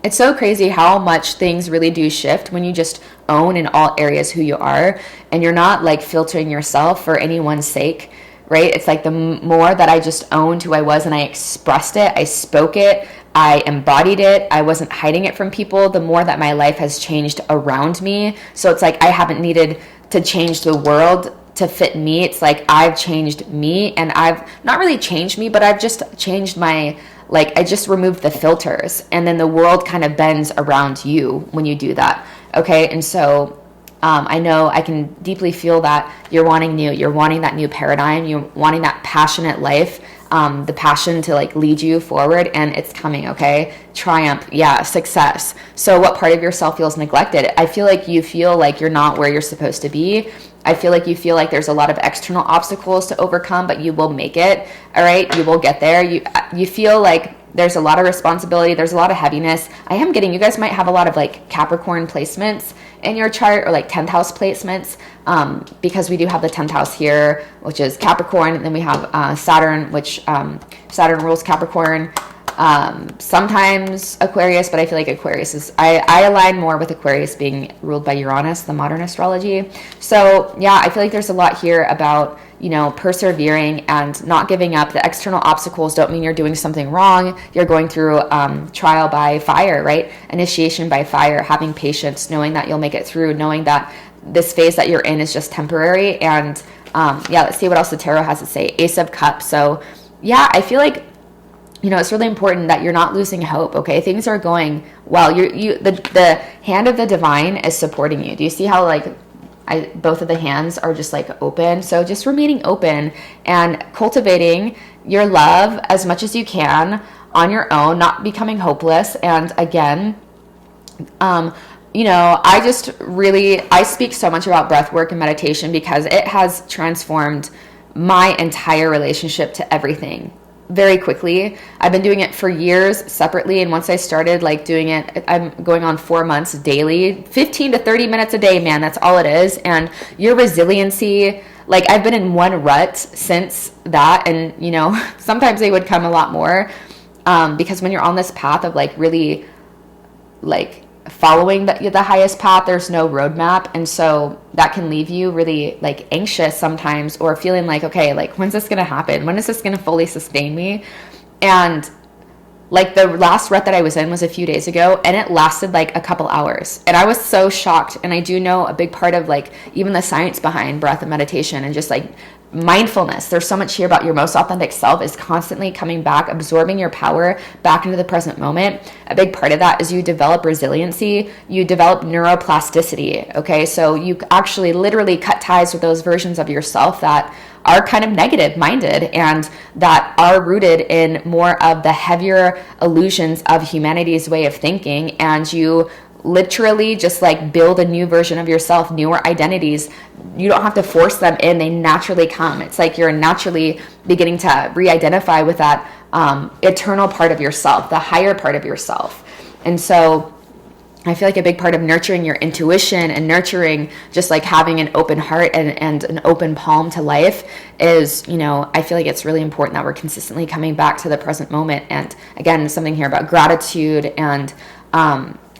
it's so crazy how much things really do shift when you just own in all areas who you are, and you're not like filtering yourself for anyone's sake, right? It's like the more that I just owned who I was and I expressed it, I spoke it, I embodied it, I wasn't hiding it from people, the more that my life has changed around me. So it's like I haven't needed to change the world to fit me. It's like I've changed me, and I've not really changed me, but I've just changed my, like, I just removed the filters, and then the world kind of bends around you when you do that. Okay. And so I know I can deeply feel that you're wanting new, you're wanting that new paradigm, you're wanting that passionate life, the passion to like lead you forward, and it's coming. Okay. Triumph. Yeah. Success. So what part of yourself feels neglected? I feel like you feel like you're not where you're supposed to be. I feel like you feel like there's a lot of external obstacles to overcome, but you will make it. All right. You will get there. You feel like there's a lot of responsibility. There's a lot of heaviness. I am getting, you guys might have a lot of like Capricorn placements in your chart, or like 10th house placements, because we do have the 10th house here, which is Capricorn. And then we have Saturn, which Saturn rules Capricorn. Sometimes Aquarius, but I feel like Aquarius is, I align more with Aquarius being ruled by Uranus, the modern astrology. So yeah, I feel like there's a lot here about, you know, persevering and not giving up. The external obstacles don't mean you're doing something wrong. You're going through trial by fire, right? Initiation by fire, having patience, knowing that you'll make it through, knowing that this phase that you're in is just temporary. And yeah, let's see what else the tarot has to say. Ace of Cups. So yeah, I feel like, you know, it's really important that you're not losing hope. Okay, things are going well. The hand of the divine is supporting you. Do you see how like both of the hands are just like open? So just remaining open and cultivating your love as much as you can on your own, not becoming hopeless. And again, you know, I speak so much about breath work and meditation because it has transformed my entire relationship to everything very quickly. I've been doing it for years separately, and once I started like doing it, I'm going on 4 months daily, 15 to 30 minutes a day, man. That's all it is. And your resiliency, like I've been in one rut since that, and you know, sometimes they would come a lot more, because when you're on this path of like really like following the highest path, there's no roadmap, and so that can leave you really like anxious sometimes, or feeling like, okay, like when's this gonna happen? When is this gonna fully sustain me? And like the last rut that I was in was a few days ago, and it lasted like a couple hours, and I was so shocked. And I do know a big part of like even the science behind breath and meditation and just like mindfulness. There's so much here about your most authentic self is constantly coming back, absorbing your power back into the present moment. A big part of that is you develop resiliency, you develop neuroplasticity. Okay, so you actually literally cut ties with those versions of yourself that are kind of negative minded and that are rooted in more of the heavier illusions of humanity's way of thinking, and you literally just like build a new version of yourself, newer identities. You don't have to force them in, they naturally come. It's like you're naturally beginning to re-identify with that eternal part of yourself, the higher part of yourself. And so I feel like a big part of nurturing your intuition and nurturing just like having an open heart and an open palm to life is, you know, I feel like it's really important that we're consistently coming back to the present moment. And again, something here about gratitude and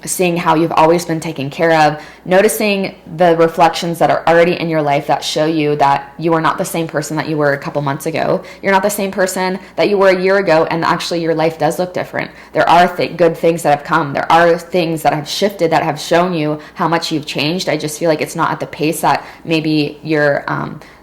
seeing how you've always been taken care of, noticing the reflections that are already in your life that show you that you are not the same person that you were a couple months ago. You're not the same person that you were a year ago, and actually your life does look different. There are good things that have come. There are things that have shifted that have shown you how much you've changed. I just feel like it's not at the pace that maybe your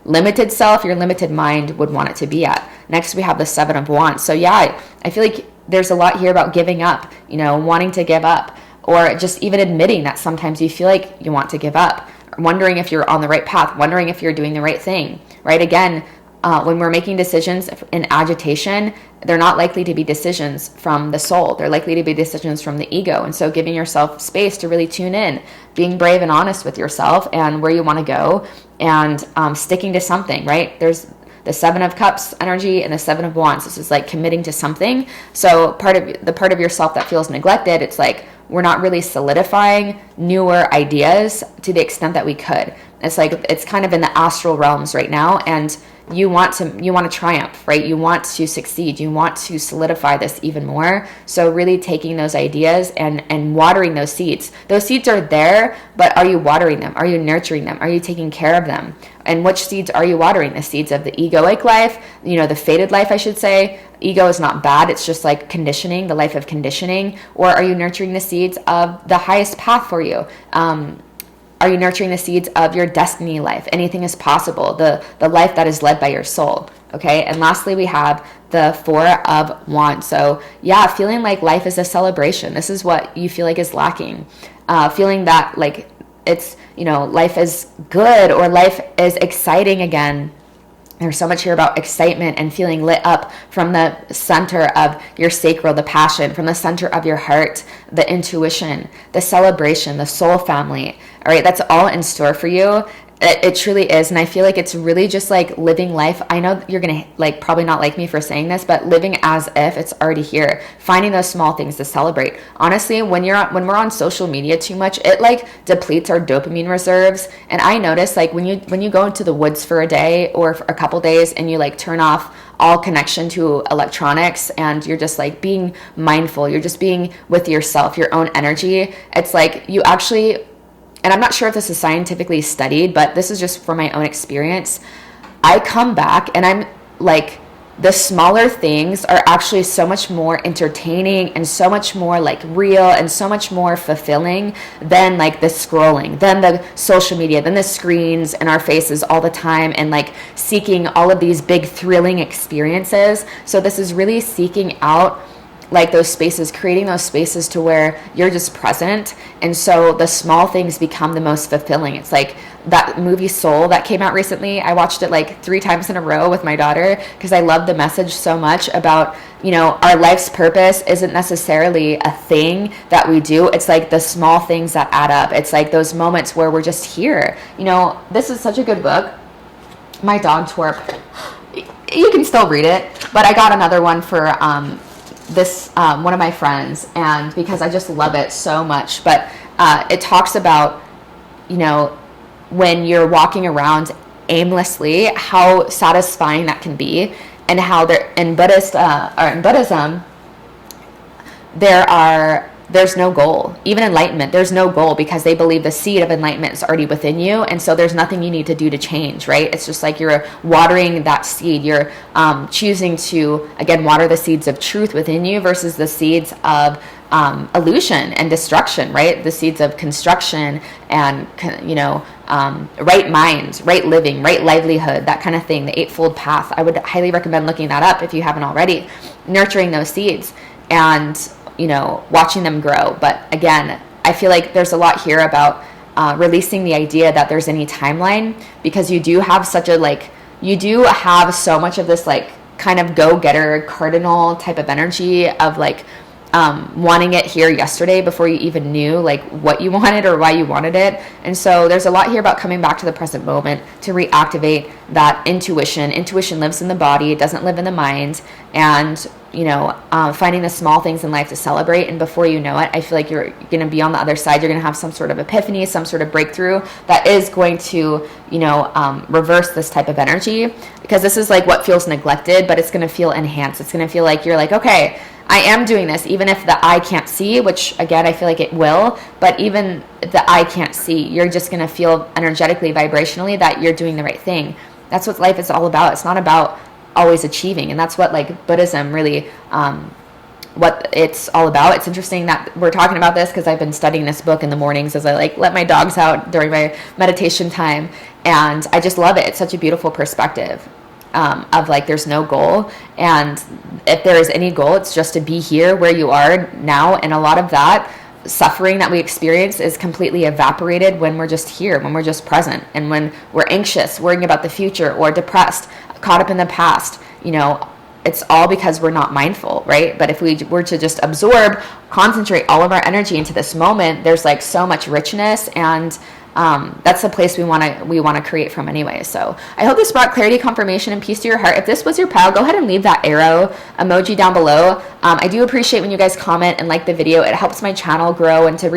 limited self, your limited mind would want it to be at. Next, we have the Seven of Wands. So yeah, I feel like there's a lot here about giving up, you know, wanting to give up, or just even admitting that sometimes you feel like you want to give up, wondering if you're on the right path, wondering if you're doing the right thing, right? Again, when we're making decisions in agitation, they're not likely to be decisions from the soul. They're likely to be decisions from the ego. And so giving yourself space to really tune in, being brave and honest with yourself and where you want to go, and sticking to something, right? There's the Seven of Cups energy and the Seven of Wands. This is like committing to something. So part of yourself that feels neglected, it's like we're not really solidifying newer ideas to the extent that we could. It's like it's kind of in the astral realms right now, and you want to triumph, right? You want to succeed. You want to solidify this even more. So really taking those ideas and watering those seeds. Those seeds are there, but are you watering them? Are you nurturing them? Are you taking care of them? And which seeds are you watering? The seeds of the egoic life, you know, the fated life, I should say. Ego is not bad. It's just like conditioning, the life of conditioning. Or are you nurturing the seeds of the highest path for you? Are you nurturing the seeds of your destiny life? Anything is possible, the life that is led by your soul, okay? And lastly, we have the Four of Wands. So yeah, feeling like life is a celebration. This is what you feel like is lacking. Feeling that like it's, you know, life is good or life is exciting again. There's so much here about excitement and feeling lit up from the center of your sacral, the passion, from the center of your heart, the intuition, the celebration, the soul family. All right, that's all in store for you. It truly is. And I feel like it's really just like living life. I know you're going to like probably not like me for saying this, but living as if it's already here, finding those small things to celebrate. Honestly, when we're on social media too much, it like depletes our dopamine reserves. And I notice like when you go into the woods for a day or for a couple days and you like turn off all connection to electronics and you're just like being mindful, you're just being with yourself, your own energy. It's like you actually, and I'm not sure if this is scientifically studied, but this is just from my own experience. I come back and I'm like, the smaller things are actually so much more entertaining and so much more like real and so much more fulfilling than like the scrolling, than the social media, than the screens in our faces all the time and like seeking all of these big thrilling experiences. So this is really seeking out like those spaces, creating those spaces to where you're just present. And so the small things become the most fulfilling. It's like that movie Soul that came out recently. I watched it like 3 times in a row with my daughter because I love the message so much about, you know, our life's purpose isn't necessarily a thing that we do. It's like the small things that add up. It's like those moments where we're just here. You know, this is such a good book. My dog twerp. You can still read it, but I got another one for this one of my friends, and because I just love it so much. But it talks about, you know, when you're walking around aimlessly, how satisfying that can be, and how there in Buddhism there are there's no goal. Even enlightenment, there's no goal because they believe the seed of enlightenment is already within you. And so there's nothing you need to do to change, right? It's just like you're watering that seed. You're choosing to, again, water the seeds of truth within you versus the seeds of illusion and destruction, right? The seeds of construction and, right mind, right living, right livelihood, that kind of thing, the eightfold path. I would highly recommend looking that up if you haven't already. Nurturing those seeds and, watching them grow. But again, I feel like there's a lot here about releasing the idea that there's any timeline, because you do have so much of this like kind of go-getter cardinal type of energy of like wanting it here yesterday before you even knew like what you wanted or why you wanted it. And so there's a lot here about coming back to the present moment to reactivate that intuition. Intuition lives in the body, it doesn't live in the mind. And finding the small things in life to celebrate, and before you know it, I feel like you're going to be on the other side. You're going to have some sort of epiphany, some sort of breakthrough that is going to reverse this type of energy, because this is like what feels neglected, but it's going to feel enhanced. It's going to feel like you're like, okay, I am doing this, even if the eye can't see, which again, I feel like it will, but even if the eye can't see, you're just going to feel energetically, vibrationally that you're doing the right thing. That's what life is all about. It's not about always achieving. And that's what like Buddhism really, what it's all about. It's interesting that we're talking about this because I've been studying this book in the mornings as I like let my dogs out during my meditation time. And I just love it. It's such a beautiful perspective. Of like there's no goal, and if there is any goal, it's just to be here where you are now. And a lot of that suffering that we experience is completely evaporated when we're just here, when we're just present. And when we're anxious, worrying about the future, or depressed, caught up in the past, it's all because we're not mindful, right? But if we were to just absorb, concentrate all of our energy into this moment, there's like so much richness, and that's the place we want to create from anyway. So I hope this brought clarity, confirmation, and peace to your heart. If this was your pile, go ahead and leave that arrow emoji down below. I do appreciate when you guys comment and like the video. It helps my channel grow and to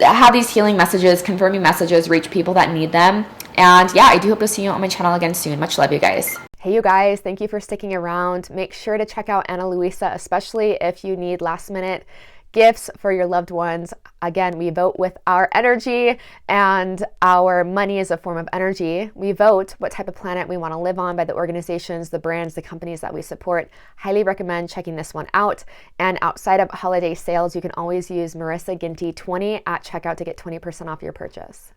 have these healing messages, confirming messages reach people that need them. And yeah, I do hope to see you on my channel again soon. Much love, you guys. Hey you guys, thank you for sticking around. Make sure to check out Ana Luisa, especially if you need last minute gifts for your loved ones. Again, we vote with our energy, and our money is a form of energy. We vote what type of planet we want to live on by the organizations, the brands, the companies that we support. Highly recommend checking this one out. And outside of holiday sales, you can always use Marissa Ginty 20 at checkout to get 20% off your purchase.